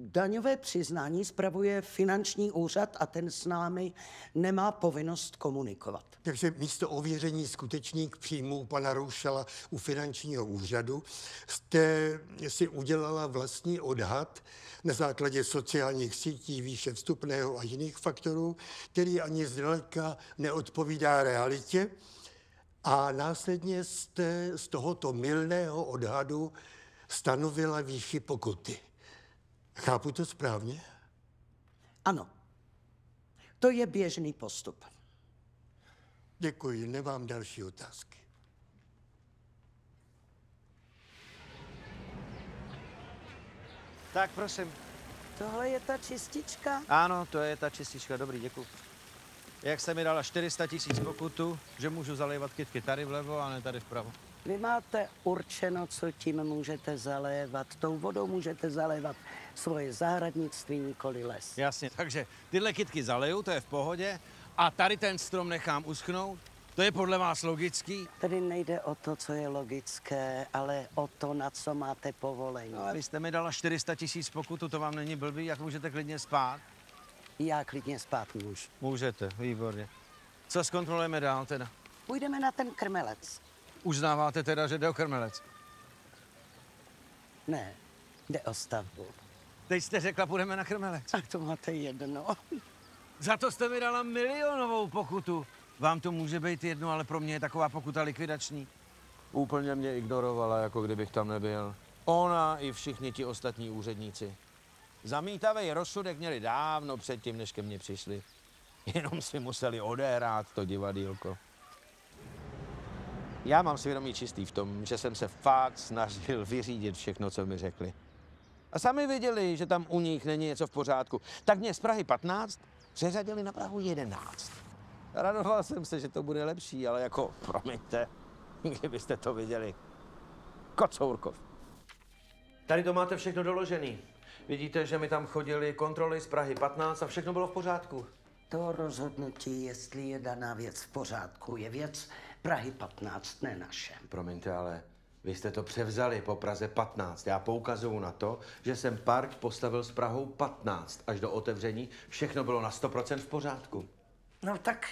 Daňové přiznání spravuje finanční úřad a ten s námi nemá povinnost komunikovat. Takže místo ověření skutečných příjmů pana Roušala u finančního úřadu jste si udělala vlastní odhad na základě sociálních sítí, výše vstupného a jiných faktorů, který ani zdaleka neodpovídá realitě. A následně jste z tohoto mylného odhadu stanovila výši pokuty. Chápu to správně? Ano. To je běžný postup. Děkuji, nemám další otázky. Tak prosím. Tohle je ta čistička? Ano, to je ta čistička, dobrý, děkuji. Jak jste mi dala 400 000 pokutu, že můžu zalévat kytky tady vlevo a ne tady vpravo. Vy máte určeno, co tím můžete zalévat. Tou vodou můžete zalévat svoje zahradnictví, nikoli les. Jasně, takže tyhle kytky zaleju, to je v pohodě, a tady ten strom nechám uschnout. To je podle vás logický? Tady nejde o to, co je logické, ale o to, na co máte povolení. No, vy jste mi dala 400 000 pokutu, to vám není blbý, jak můžete klidně spát? Já klidně spát můžu. Můžete, výborně. Co zkontrolujeme dál teda? Půjdeme na ten Krmelec. Uznáváte teda, že jde o Krmelec? Ne, jde o stavbu. Teď jste řekla, půjdeme na Krmelec. A to máte jedno. Za to jste mi dala milionovou pokutu. Vám to může být jedno, ale pro mě je taková pokuta likvidační. Úplně mě ignorovala, jako kdybych tam nebyl. Ona i všichni ti ostatní úředníci. Zamítavý rozsudek měli dávno předtím, než ke mně přišli. Jenom si museli odehrát to divadýlko. Já mám svědomí čistý v tom, že jsem se fakt snažil vyřídit všechno, co mi řekli. A sami viděli, že tam u nich není něco v pořádku. Tak mě z Prahy 15 přeřadili na Prahu 11. Radoval jsem se, že to bude lepší, ale jako, promiňte, Kdybyste to viděli. Kocourkov. Tady to máte všechno doložený. Vidíte, že mi tam chodili kontroly z Prahy 15 a všechno bylo v pořádku. To rozhodnutí, jestli je daná věc v pořádku, je věc Prahy 15, ne naše. Promiňte, ale vy jste to převzali po Praze 15. Já poukazuju na to, že jsem park postavil s Prahou 15. Až do otevření všechno bylo na 100% v pořádku. No tak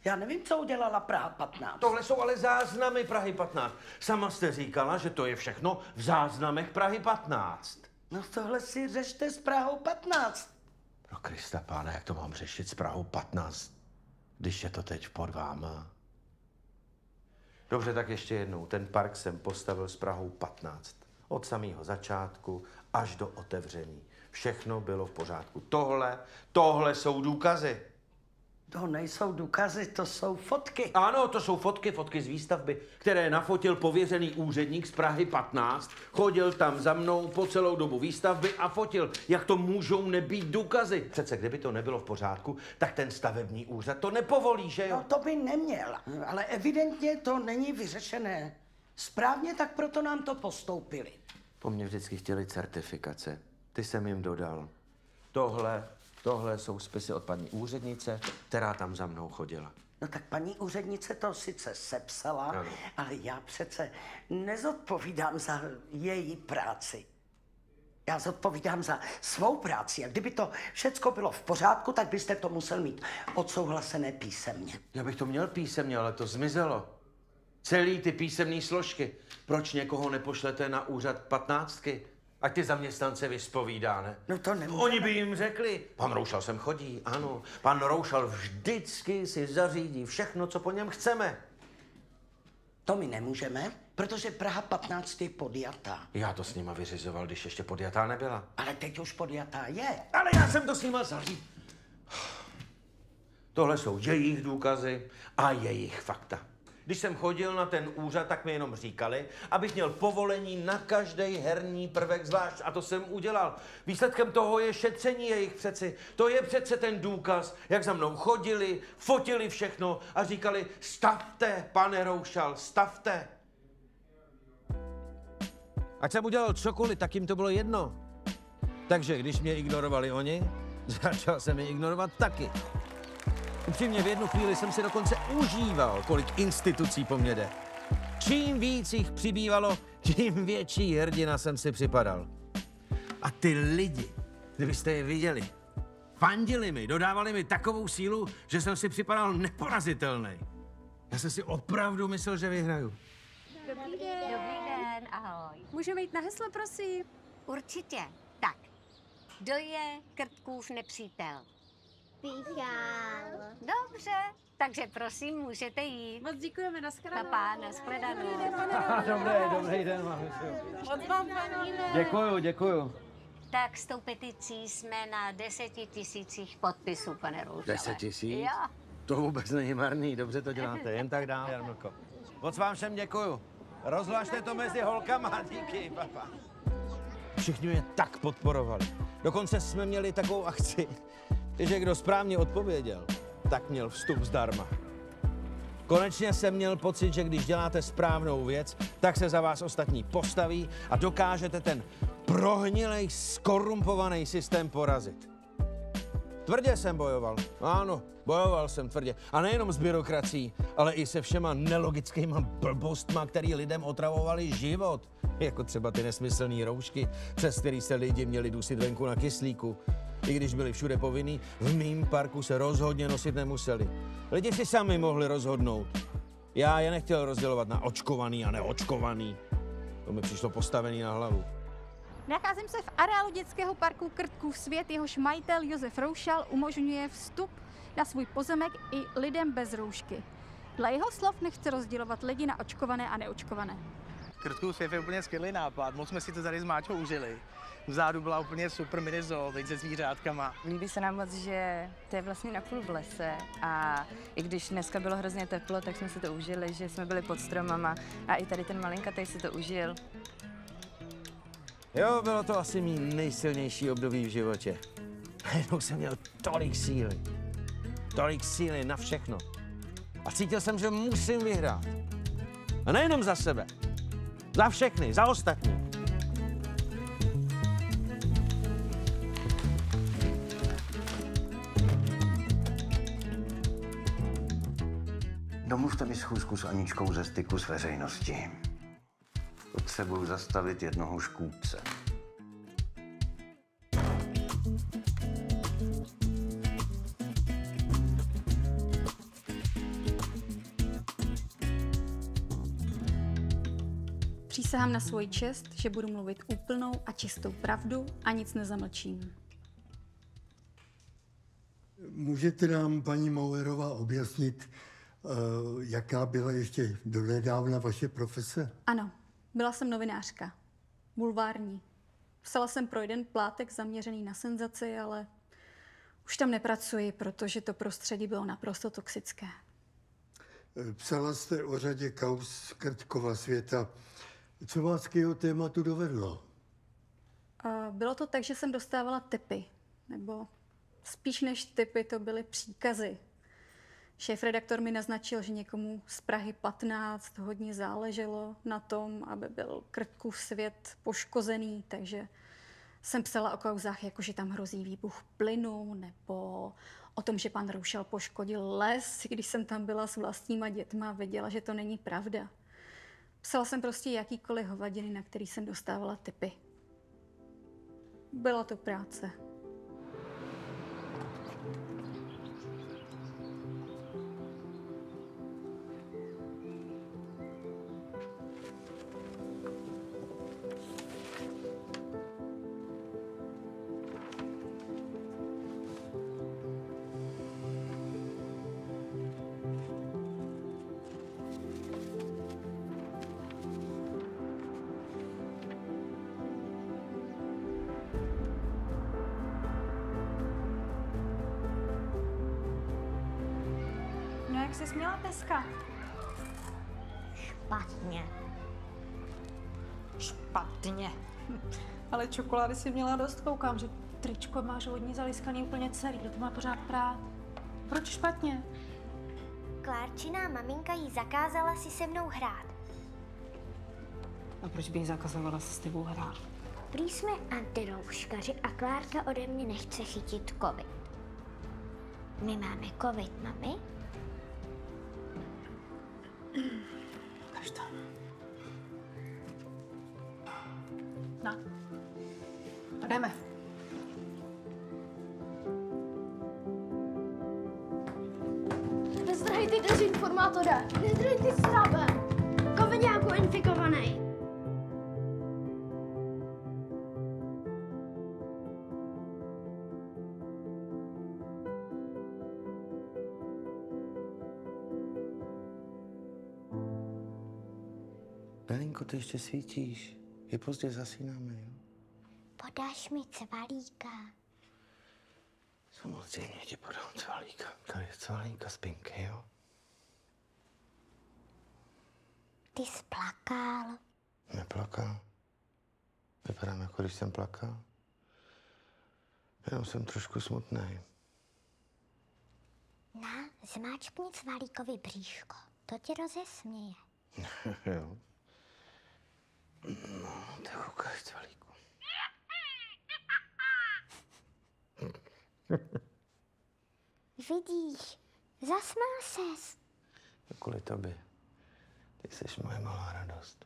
já nevím, co udělala Praha 15. Tohle jsou ale záznamy Prahy 15. Sama jste říkala, že to je všechno v záznamech Prahy 15. No tohle si řešte s Prahou 15. Pro Krista pána, jak to mám řešit s Prahou 15, když je to teď pod váma? Dobře, tak ještě jednou. Ten park jsem postavil s Prahou 15. Od samého začátku až do otevření. Všechno bylo v pořádku. Tohle jsou důkazy. To nejsou důkazy, to jsou fotky. Ano, to jsou fotky z výstavby, které nafotil pověřený úředník z Prahy 15. Chodil tam za mnou po celou dobu výstavby a fotil. Jak to můžou nebýt důkazy? Přece kdyby to nebylo v pořádku, tak ten stavební úřad to nepovolí, že jo? No to by neměl, ale evidentně to není vyřešené. Správně, tak proto nám to postoupili. Po mně vždycky chtěli certifikace. Ty jsem jim dodal. Tohle jsou spisy od paní úřednice, která tam za mnou chodila. No tak paní úřednice to sice sepsala, ano. Ale já přece nezodpovídám za její práci. Já zodpovídám za svou práci. A kdyby to všecko bylo v pořádku, tak byste to musel mít odsouhlasené písemně. Já bych to měl písemně, ale to zmizelo. Celý ty písemné složky. Proč někoho nepošlete na úřad 15? Ať ty zaměstnance vyspovídá, ne? No to nemůžeme. Oni by jim řekli. Pan Roušal sem chodí, ano. Pan Roušal vždycky si zařídí všechno, co po něm chceme. To my nemůžeme, protože Praha 15 je podjatá. Já to s nima vyřizoval, když ještě podjatá nebyla. Ale teď už podjatá je. Ale já jsem to s nima zařídil. Tohle jsou jejich důkazy a jejich fakta. Když jsem chodil na ten úřad, tak mi jenom říkali, abych měl povolení na každý herní prvek zvlášť. A to jsem udělal. Výsledkem toho je šetření jejich přeci. To je přece ten důkaz, jak za mnou chodili, fotili všechno a říkali, stavte, pane Roušal, stavte. Ať jsem udělal cokoliv, tak jim to bylo jedno. Takže když mě ignorovali oni, začal jsem je ignorovat taky. Upřímně v jednu chvíli jsem si dokonce užíval, kolik institucí po mně jde. Čím víc jich přibývalo, tím větší hrdina jsem si připadal. A ty lidi, kdybyste je viděli, fandili mi, dodávali mi takovou sílu, že jsem si připadal neporazitelný. Já jsem si opravdu myslel, že vyhraju. Dobrý den. Dobrý den, ahoj. Můžeme jít na heslo, prosím? Určitě. Tak, kdo je Krtkův nepřítel? Michal. Dobře, takže prosím, můžete jít. Moc děkujeme, nashledanou. Papa, nashledanou. Dobrý den, máme. Moc vám fandíme. Děkuju. Tak s tou peticí jsme na 10 000 podpisů, pane Roušale. 10 000? Jo. To vůbec není marný, dobře to děláte, jen tak dál, Jarmilko. Moc vám všem děkuju. Rozhlašte to mezi holkama, díky, papa. Všichni mě tak podporovali. Dokonce jsme měli takovou akci, že kdo správně odpověděl, tak měl vstup zdarma. Konečně jsem měl pocit, že když děláte správnou věc, tak se za vás ostatní postaví a dokážete ten prohnilej, skorumpovaný systém porazit. Tvrdě jsem bojoval. Ano, bojoval jsem tvrdě. A nejenom s byrokracií, ale i se všema nelogickýma blbostma, který lidem otravovali život. Jako třeba ty nesmyslné roušky, přes který se lidi měli dusit venku na kyslíku. I když byli všude povinný, v mým parku se rozhodně nosit nemuseli. Lidi si sami mohli rozhodnout. Já je nechtěl rozdělovat na očkovaný a neočkovaný. To mi přišlo postavený na hlavu. Nacházím se v areálu dětského parku Krtkův svět, jehož majitel Josef Roušal umožňuje vstup na svůj pozemek i lidem bez roušky. Dle jeho slov nechce rozdělovat lidi na očkované a neočkované. Krtkův svět je úplně skvělý nápad, moc jsme si to tady s Máčou užili. Vzadu byla úplně super mini zoo, teď se zvířátkama. Líbí se nám moc, že to je vlastně napůl v lese a i když dneska bylo hrozně teplo, tak jsme si to užili, že jsme byli pod stromama a i tady ten malinkatej si to užil. Jo, bylo to asi mý nejsilnější období v životě. Jednou jsem měl tolik síly na všechno. A cítil jsem, že musím vyhrát. A nejenom za sebe. Za všechny, za ostatní. Domluvte mi schůzku s Aničkou ze styku s veřejností. Potřebuju zastavit jednoho škůdce. Přísahám na svoji čest, že budu mluvit úplnou a čistou pravdu a nic nezamlčím. Můžete nám, paní Mauerová, objasnit, jaká byla ještě donedávna vaše profese? Ano, byla jsem novinářka. Bulvární. Psala jsem pro jeden plátek zaměřený na senzaci, ale už tam nepracuji, protože to prostředí bylo naprosto toxické. Psala jste o řadě kauz z Krtkova světa. Co vás k jeho tématu dovedlo? Bylo to tak, že jsem dostávala tipy, nebo spíš než tipy, to byly příkazy. Šéfredaktor mi naznačil, že někomu z Prahy 15 hodně záleželo na tom, aby byl Krtkův svět poškozený, takže jsem psala o kauzách, jako že tam hrozí výbuch plynu, nebo o tom, že pan Roušal poškodil les, když jsem tam byla s vlastníma dětma a věděla, že to není pravda. Psala jsem prostě jakýkoliv hovadiny, na který jsem dostávala tipy. Byla to práce. Jak jsi směla dneska? Špatně. Špatně. Ale čokolády si měla dost, koukám, že tričko máš hodně zaliskaný úplně celý, kdo to má pořád prát. Proč špatně? Klárčiná maminka jí zakázala si se mnou hrát. A proč by jí zakazovala si s tebou hrát? Prý jsme antirouškaři a Klárka ode mě nechce chytit covid. My máme covid, mami? Kaž to. No. A jdeme. Nezdrhej ty dezinformátore! Nezdrhej ty srabe! Koveňáku infikovaný! Belinko, ty ještě svítíš. Je pozdě, zasínáme, jo? Podáš mi cvalíka. Samozřejmě ti podám cvalíka. Tady je cvalíka z Pinky, jo? Ty jsi plakal. Neplakal. Vypadám, jako když jsem plakal. Jenom jsem trošku smutný. Na, zmáčkni cvalíkovi bříško. To ti rozesměje. Jo. No, tak ukáž cvalíku. Vidíš, zasmál ses. Kvůli tobě. Ty jsi moje malá radost.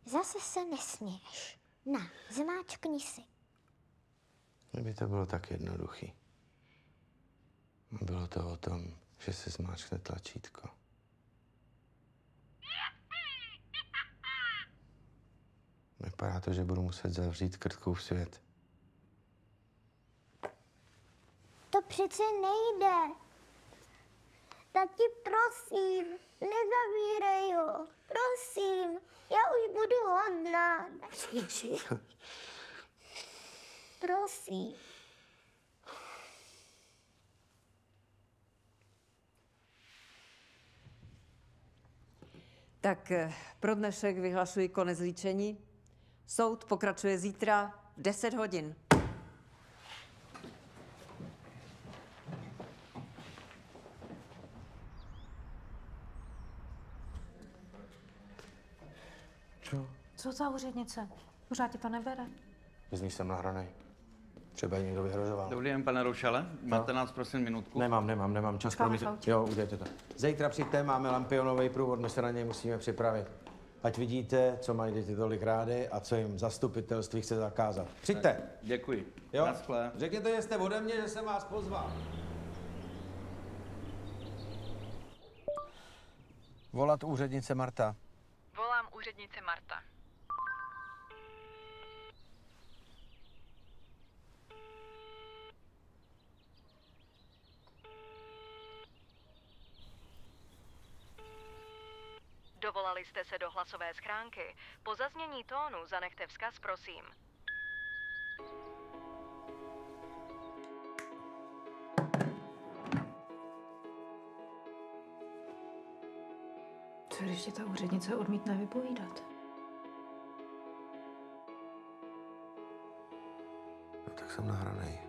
Zase se nesměješ. Na, zmáčkni si. Kdyby to bylo tak jednoduchý. Bylo to o tom, že se zmáčkne tlačítko. Vypadá to, že budu muset zavřít Krtkův svět. To přece nejde. Tati, prosím, nezavírej ho. Prosím, já už budu hodná. Prosím. Tak pro dnešek vyhlašuji konec líčení. Soud pokračuje zítra v 10 hodin. Co? Co za úřednice? Pořád ti to nebere. Z ní jsem nahranej. Třeba jí někdo vyhrožoval. Dobrý den, pane Roušale. Máte nás, prosím, minutku? Nemám čas. Jo, udějte to. Zítra přijďte, máme lampionový průvod, my se na něj musíme připravit. Ať vidíte, co mají děti tolik rády a co jim zastupitelství chce zakázat. Přijďte. Tak, děkuji. Jo? Naschle. Řekněte, že jste ode mě, že jsem vás pozval. Volat úřednice Marta. Volám úřednice Marta. Dovolali jste se do hlasové schránky. Po zaznění tónu zanechte vzkaz, prosím. Co když ti ta úřednice odmítne vypovídat? No tak jsem nahranej.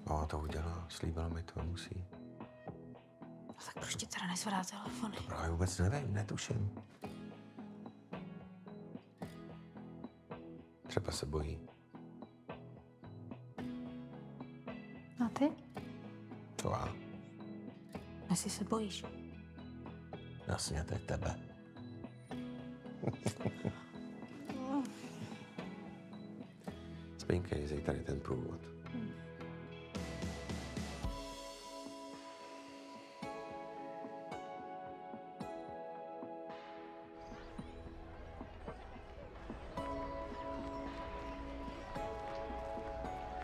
No, to udělá, slíbila mi to, musí. No tak proč ti teda nezvedá telefony? To právě vůbec nevím, netuším. Třeba se bojí. A ty? To já. Jestli se bojíš? Jasně, to je tebe. Spinkej, zej tady ten průvod.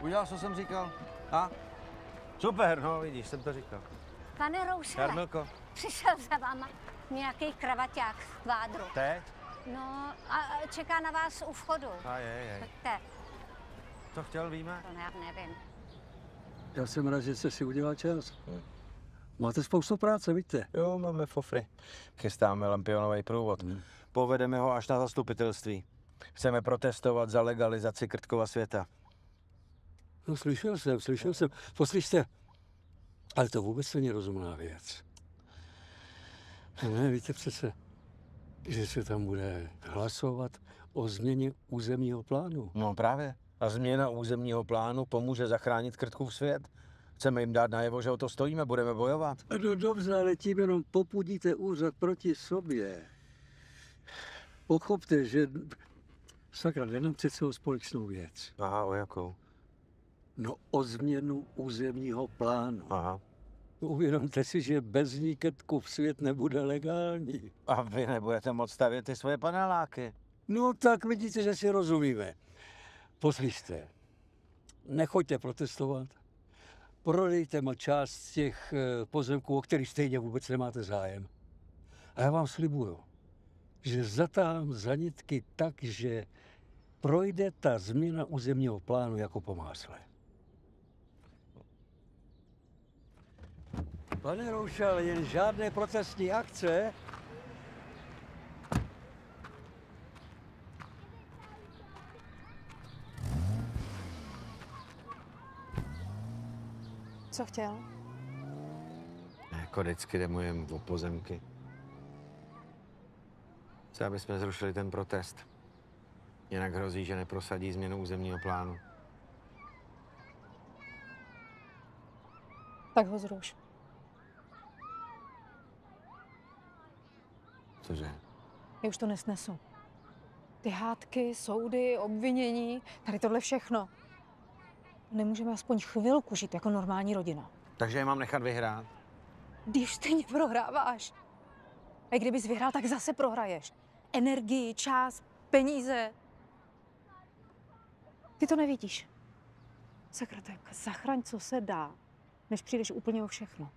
Udělal, co jsem říkal? A? Super, no vidíš, jsem to říkal. Pane Roušale, Jarmilko. přišel za váma nějaký kravaťák v kvádru. Teď? No a čeká na vás u vchodu. Pojďte. Co chtěl, víme? To já nevím. Já jsem rád, že jste si udělal čas. Máte spoustu práce, víte? Jo, máme fofry. Chystáme lampionový průvod. Povedeme ho až na zastupitelství. Chceme protestovat za legalizaci Krtkova světa. No slyšel jsem. Poslyšte, ale to vůbec není rozumná věc. Ne, víte přece, že se tam bude hlasovat o změně územního plánu. No právě. A změna územního plánu pomůže zachránit Krtkův svět. Chceme jim dát najevo, že o to stojíme, budeme bojovat. No dobře, ale tím jenom popudíte úřad proti sobě. Pochopte, že... Sakra, jde nám přece o společnou věc. Aha, o jakou? No o změnu územního plánu. Aha. Uvědomte si, že bez ní Krtkův svět nebude legální. A vy nebudete moct stavět ty svoje paneláky. No tak vidíte, že si rozumíme. Poslyšte, nechoďte protestovat. Prodejte mi část z těch pozemků, o kterých stejně vůbec nemáte zájem. A já vám slibuju, že zatáhám za nitky tak, že projde ta změna územního plánu jako po másle. Pane Roušale, jen žádné protestní akce. Co chtěl? Jako vždycky jde mojem o pozemky. Chce, aby jsme zrušili ten protest. Jinak hrozí, že neprosadí změnu územního plánu. Tak ho zruš. Cože? Já už to nesnesu. Ty hádky, soudy, obvinění, tady tohle všechno. Nemůžeme aspoň chvilku žít jako normální rodina. Takže je mám nechat vyhrát? Když stejně prohráváš. A kdybys vyhrál, tak zase prohraješ. Energii, čas, peníze. Ty to nevidíš. Sakra, tak zachraň, co se dá, než přijdeš úplně o všechno.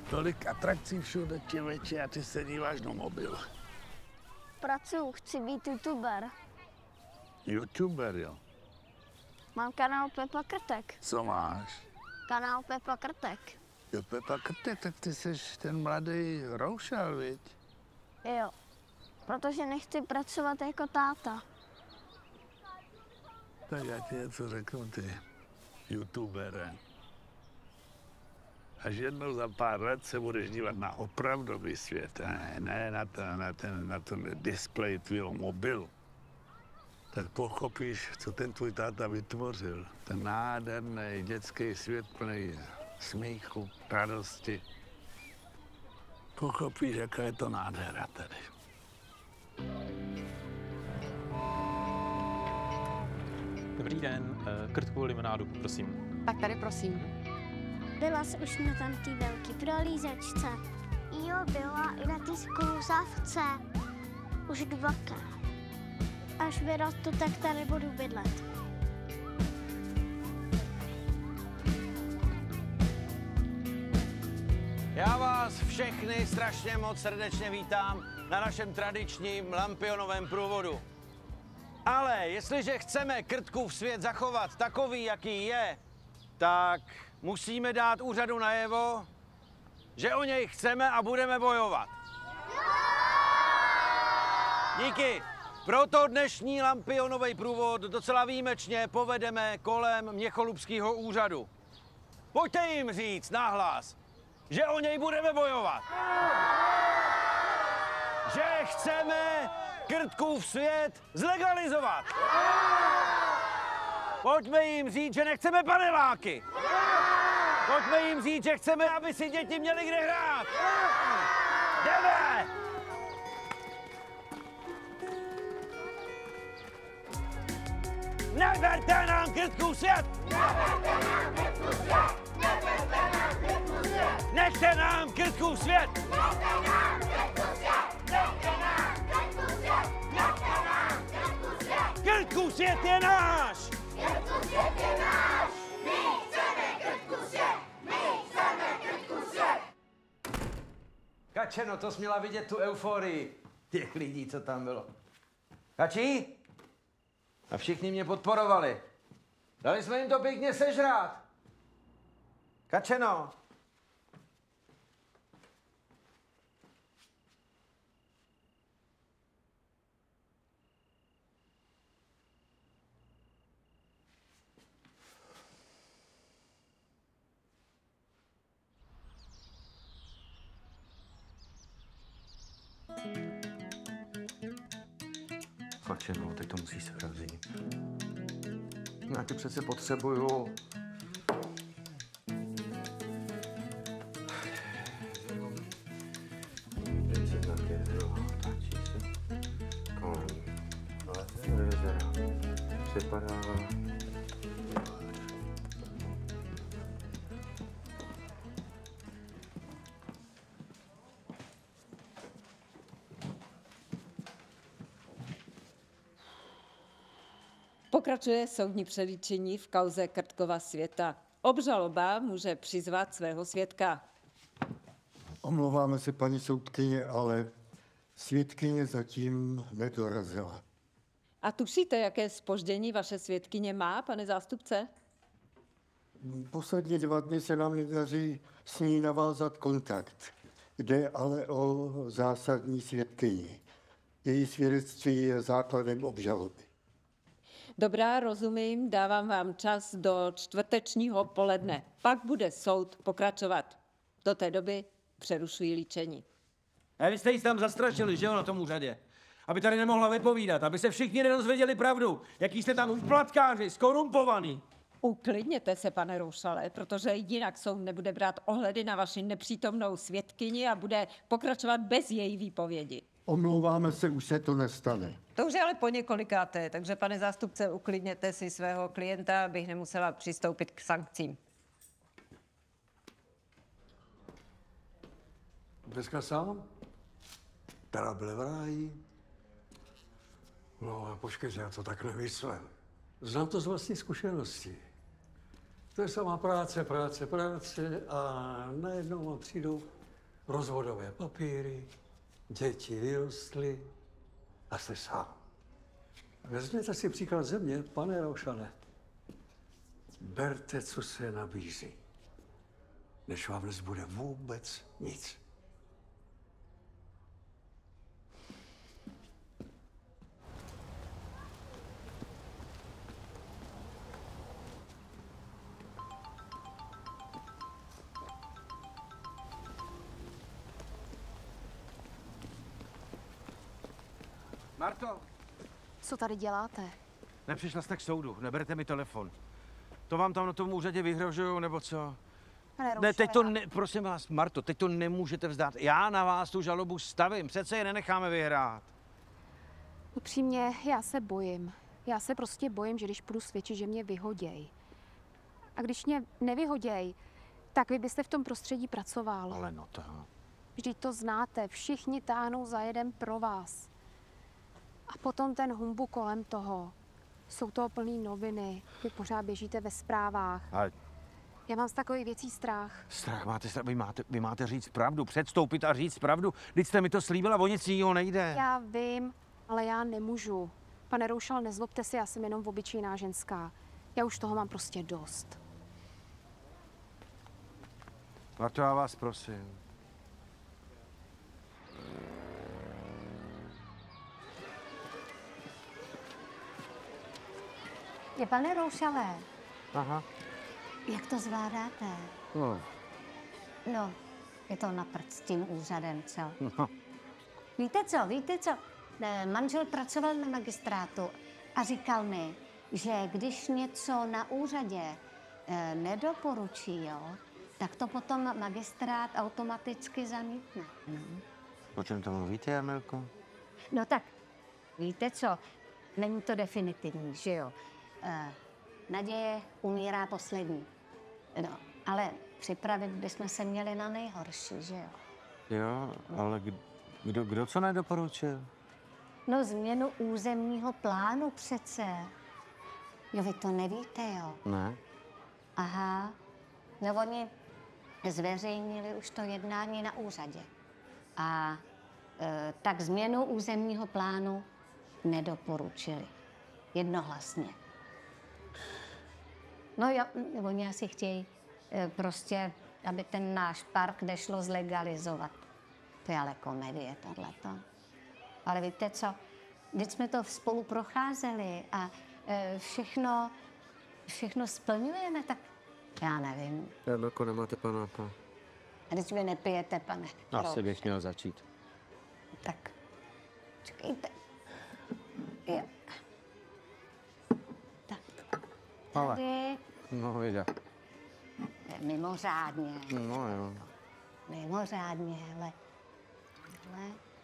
Tolik atrakcí všude, člověče, a ty se díváš na mobil. pracuju, chci být youtuber. YouTuber, jo. Mám kanál Pepa Krtek. Co máš? Kanál Pepa Krtek. Jo, Pepa Krtek, tak ty jsi ten mladý Roušal, viď? Jo, protože nechci pracovat jako táta. Tak já ti něco řeknu, ty youtubere. Až jednou za pár let se budeš dívat na opravdový svět, ne na ten displej tvýho mobilu, tak pochopíš, co ten tvůj táta vytvořil. Ten nádherný dětský svět plný smíchu, radosti. Pochopíš, jaká je to nádhera tady. Dobrý den, krtku limonádu, prosím. Tak tady prosím. Byla jsi už na tam té velké prolízečce? Jo, byla i na té sklouzavce. Už 2krát. Až vyrostu, tak tady budu bydlet. Já vás všechny strašně moc srdečně vítám na našem tradičním lampionovém průvodu. Ale jestliže chceme Krtkův svět zachovat takový, jaký je, tak musíme dát úřadu najevo, že o něj chceme a budeme bojovat. Díky. Proto dnešní lampionový průvod docela výjimečně povedeme kolem Měcholupského úřadu. Pojďte jim říct nahlas, že o něj budeme bojovat. Že chceme Krtkův svět zlegalizovat. Pojďme jim říct, že nechceme paneláky. Pojďme jim říct, že chceme, aby si děti měly kde hrát. Jdeme! Neberte nám Krtkův svět! Nechte nám Krtkův svět! Krtkův svět je náš! Krtkův svět je náš! My chceme Krtkův svět! My chceme Krtkův svět! Kačeno, to jsi měla vidět tu euforii těch lidí, co tam bylo. Kači? A všichni mě podporovali. Dali jsme jim to pěkně sežrát. Kačeno. Kačeno, teď to musíš srazit. Já tě přece potřebuju. Pokračuje soudní přelíčení v kauze Krtkova světa. Obžaloba může přizvat svého svědka. Omlouváme se, paní soudkyně, ale svědkyně zatím nedorazila. A tušíte, jaké zpoždění vaše svědkyně má, pane zástupce? Poslední 2 dny se nám nedaří s ní navázat kontakt. Jde ale o zásadní svědkyni. Její svědectví je základem obžaloby. Dobrá, rozumím, dávám vám čas do čtvrtečního poledne. Pak bude soud pokračovat. Do té doby přerušuji líčení. A vy jste jí tam zastrašili, že jo, na tom úřadě? Aby tady nemohla vypovídat, aby se všichni nedozvěděli pravdu. Jaký jste tam úplatkáři, skorumpovaný. Uklidněte se, pane Roušale, protože jinak soud nebude brát ohledy na vaši nepřítomnou svědkyni a bude pokračovat bez její výpovědi. Omlouváme se, už se to nestane. To už je ale po několikáté, takže pane zástupce, uklidněte si svého klienta, abych nemusela přistoupit k sankcím. Dneska sám? Teda byl v ráji. No a počkejte, já to tak nemyslím. Znám to z vlastní zkušenosti. To je samá práce a najednou vám přijdou rozvodové papíry, děti vyrostly a jste sám. Vezměte si příklad ze mě, pane Roušale. Berte, co se nabízí, než vám nezbude vůbec nic. Marto, Co tady děláte? nepřišla jste k soudu, neberte mi telefon. To vám tam na tom úřadě vyhrožujou, nebo co? Pane Ne, teď to Roušale, ne, prosím vás, Marto, teď to nemůžete vzdát. Já na vás tu žalobu stavím, přece je nenecháme vyhrát. upřímně, já se bojím. Já se prostě bojím, že když půjdu svědčit, že mě vyhoděj. A když mě nevyhoděj, tak vy byste v tom prostředí pracoval. Ale no to... Vždyť to znáte, všichni táhnou za jeden pro vás. A potom ten humbuk kolem toho. Jsou toho plný noviny, vy pořád běžíte ve zprávách. Ale Já mám z takových věcí strach. strach máte, vy máte říct pravdu, předstoupit a říct pravdu. Vždyť jste mi to slíbila, o nic jiného nejde. Já vím, ale já nemůžu. Pane Roušal, nezlobte si, já jsem jenom obyčejná ženská. Já už toho mám prostě dost. Marto, já vás prosím. Pane Roušale, Aha. jak to zvládáte? No. No, je to na prd s tím úřadem, co? No. Víte co? Manžel pracoval na magistrátu a říkal mi, že když něco na úřadě nedoporučí, jo, tak to potom magistrát automaticky zamítne. O čem to mluvíte, Jarmilko? No tak, víte co? Není to definitivní, že jo? Naděje umírá poslední. No, ale připravit bychom se měli na nejhorší, že jo? Jo, ale kdo co nedoporučil? No, změnu územního plánu přece. Jo, vy to nevíte, jo? Ne. Aha. No, oni zveřejnili už to jednání na úřadě. A tak změnu územního plánu nedoporučili. Jednohlasně. No jo, oni asi chtějí prostě, aby ten náš park nešlo zlegalizovat. To je ale komedie, tohleto. Ale víte co, když jsme to spolu procházeli a všechno splňujeme, tak já nevím. Jarmilko, nemáte panáka. A když vy nepijete, pane. Asi bych měl začít. Tak, čekejte. Jo. Tak. Ale. Tady. No, jde. Mimořádně. No jo. Mimořádně, ale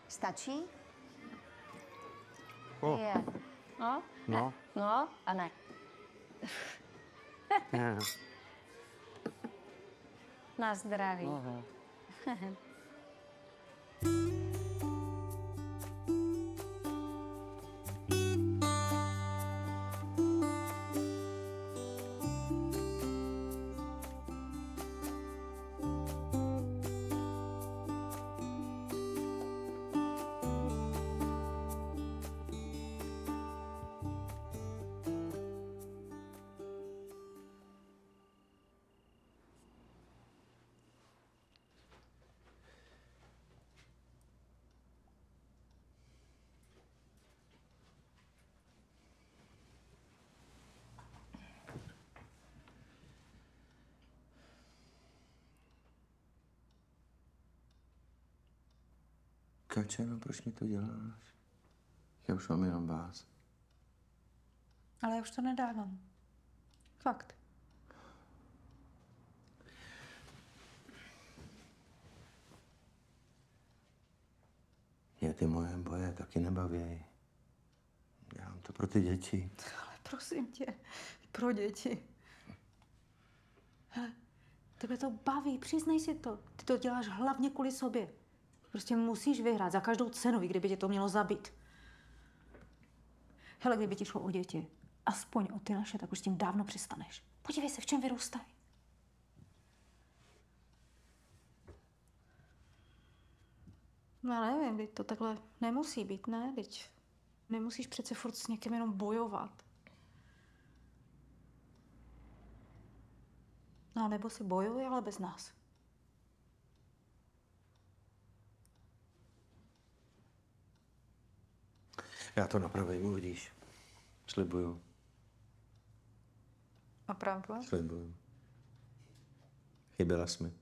stačí? Oh. Je. No? No. No a ne. Ne. Na zdraví. Aha. Kačeno, proč mi to děláš? Já už mám jenom vás. Ale já už to nedávám. Fakt. Mě ty moje boje taky nebaví. Dělám to pro ty děti. Ale prosím tě, pro děti. Hele, tebe to baví, přiznej si to. Ty to děláš hlavně kvůli sobě. Prostě musíš vyhrát za každou cenu, i kdyby tě to mělo zabít. Hele, kdyby ti šlo o děti, aspoň o ty naše, tak už s tím dávno přestaneš. Podívej se, v čem vyrůstají. No já nevím, teď to takhle nemusí být, ne? Teď Nemusíš přece furt s někým jenom bojovat. No, nebo si bojuj, ale bez nás. Já to napravím, uvidíš. Slibuju. Opravdu? Slibuju. Chyběla jsi mi.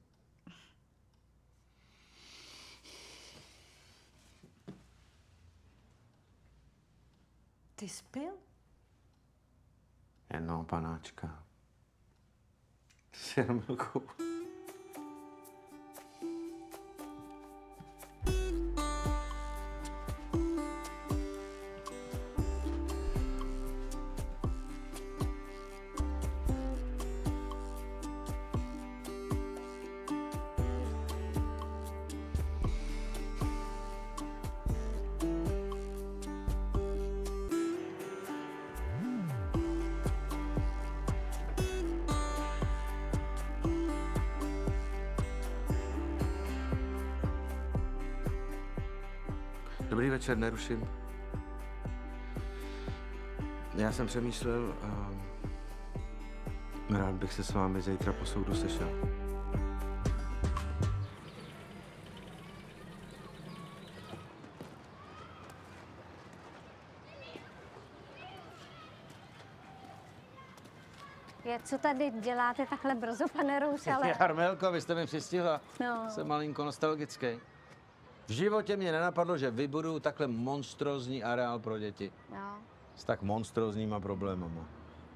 Ty jsi pil? No, panáčka. S Jarmilkou. Dobrý večer, neruším. Já jsem přemýšlel a rád bych se s vámi zítra po soudu sešel. Co tady děláte takhle brzo, pane Roušale? Jarmilko, vy jste mi přistihla. No. Jsem malinko nostalgický. V životě mě nenapadlo, že vybuduju takhle monstrózní areál pro děti. No. S tak monstrózníma problémama.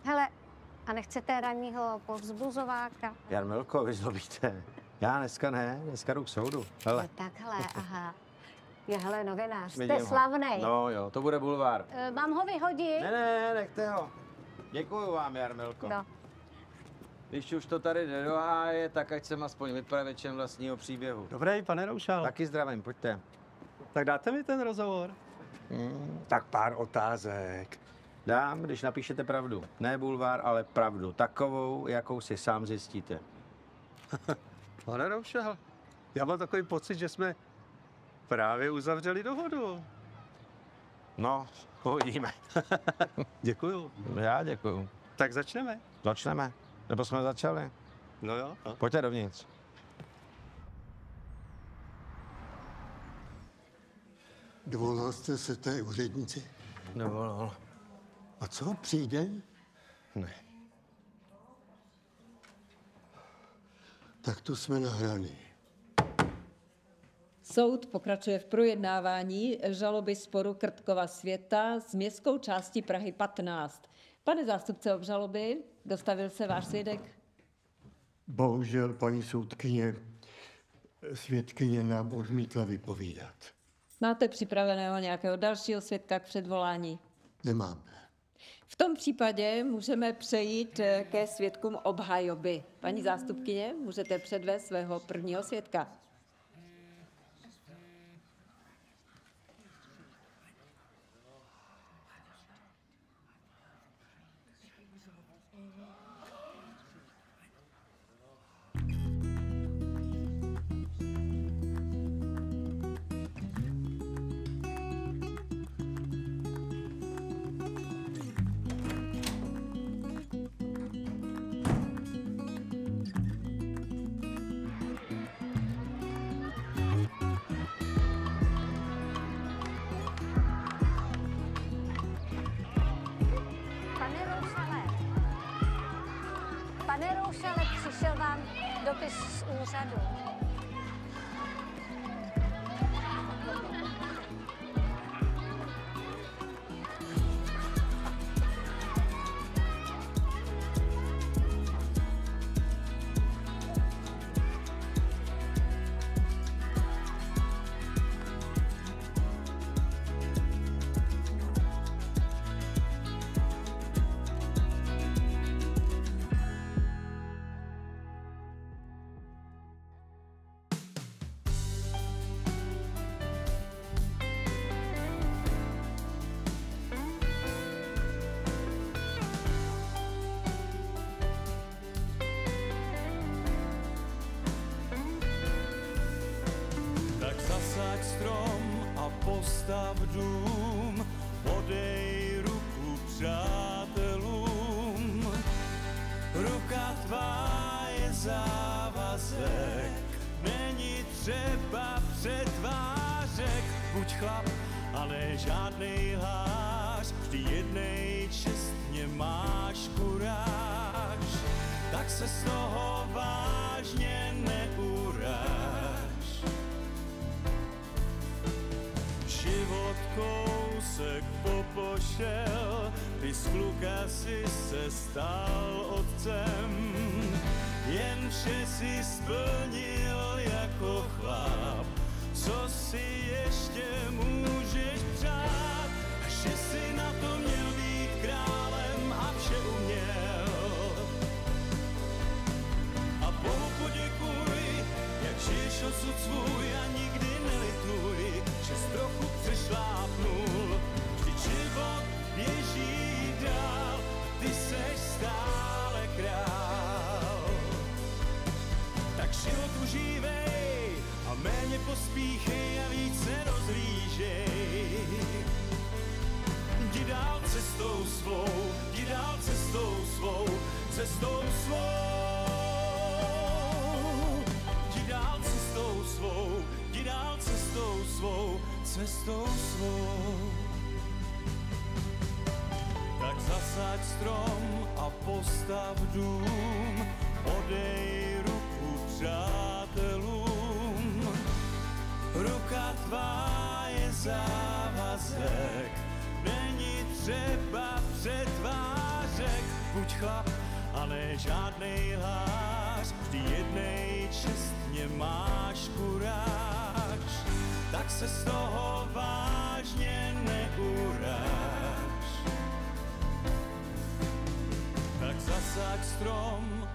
Hele, a nechcete ranního povzbuzováka? Jarmilko, vy zlobíte. Já dneska ne, dneska jdu k soudu. Hele. No takhle, aha. Je, hele, novinář, Vidím jste ho. slavnej. No jo, to bude bulvár. Mám ho vyhodit? Ne, nechte ho. Děkuju vám, Jarmilko. No. Když už to tady nedoháje, tak ať jsem aspoň vypravěčem vlastního příběhu. Dobrý, pane Roušal. Taky zdravím, pojďte. Tak dáte mi ten rozhovor? Tak pár otázek. Dám, když napíšete pravdu. Ne bulvár, ale pravdu. Takovou, jakou si sám zjistíte. Pane Roušal, já mám takový pocit, že jsme právě uzavřeli dohodu. No, uvidíme. Děkuju. Já děkuju. Tak začneme. Začneme. Nebo jsme začali? No jo. No. Pojďte dovnitř. Dovolal jste se té úřednici? Dovolal. A co, přijde? Ne. Tak to jsme nahraní. Soud pokračuje v projednávání žaloby sporu Krtkova Světa s městskou částí Prahy 15. Pane zástupce obžaloby, dostavil se váš svědek? Bohužel, paní soudkyně, svědkyně nám odmítla vypovídat. Máte připraveného nějakého dalšího svědka k předvolání? Nemám. V tom případě můžeme přejít ke svědkům obhajoby. Paní zástupkyně, můžete předvést svého prvního svědka. Pane Roušale, přišel vám dopis z úřadu. Tak zasaď strom a postav dům, podej ruku přátelům. Ruka tvá je závazek, není třeba přetvářek. Buď chlap, a ne žádnej lhář, vždy jednej čestně máš kuráž. Tak se z toho vážně neuráž. Život kousek popošel, ty z kluka si se stal otcem. Jen vše si splnil jako chlap, co si ještě můžeš přát. A že si na to měl být králem a vše uměl. A Bohu poděkuj, jak žiješ osud svůj a nikdy nelituj, že jsi trochu přešlápnul. Vždyť život běží dál, ty seš stále král. Tak život užívej a méně pospíchej a více rozhlížej. Jdi dál cestou svou, jdi dál cestou svou, cestou svou. Jdi dál cestou svou, jdi dál cestou svou, cestou svou. Tak zasaď strom a postav dům, podej ruku přátelům. Ruka tvá je závazek, není třeba přetvářek. Buď chlap, a ne žádnej lhář, vždy jednej čestně máš kuráž. Tak se z toho vážně neuráž. Tak zasaď strom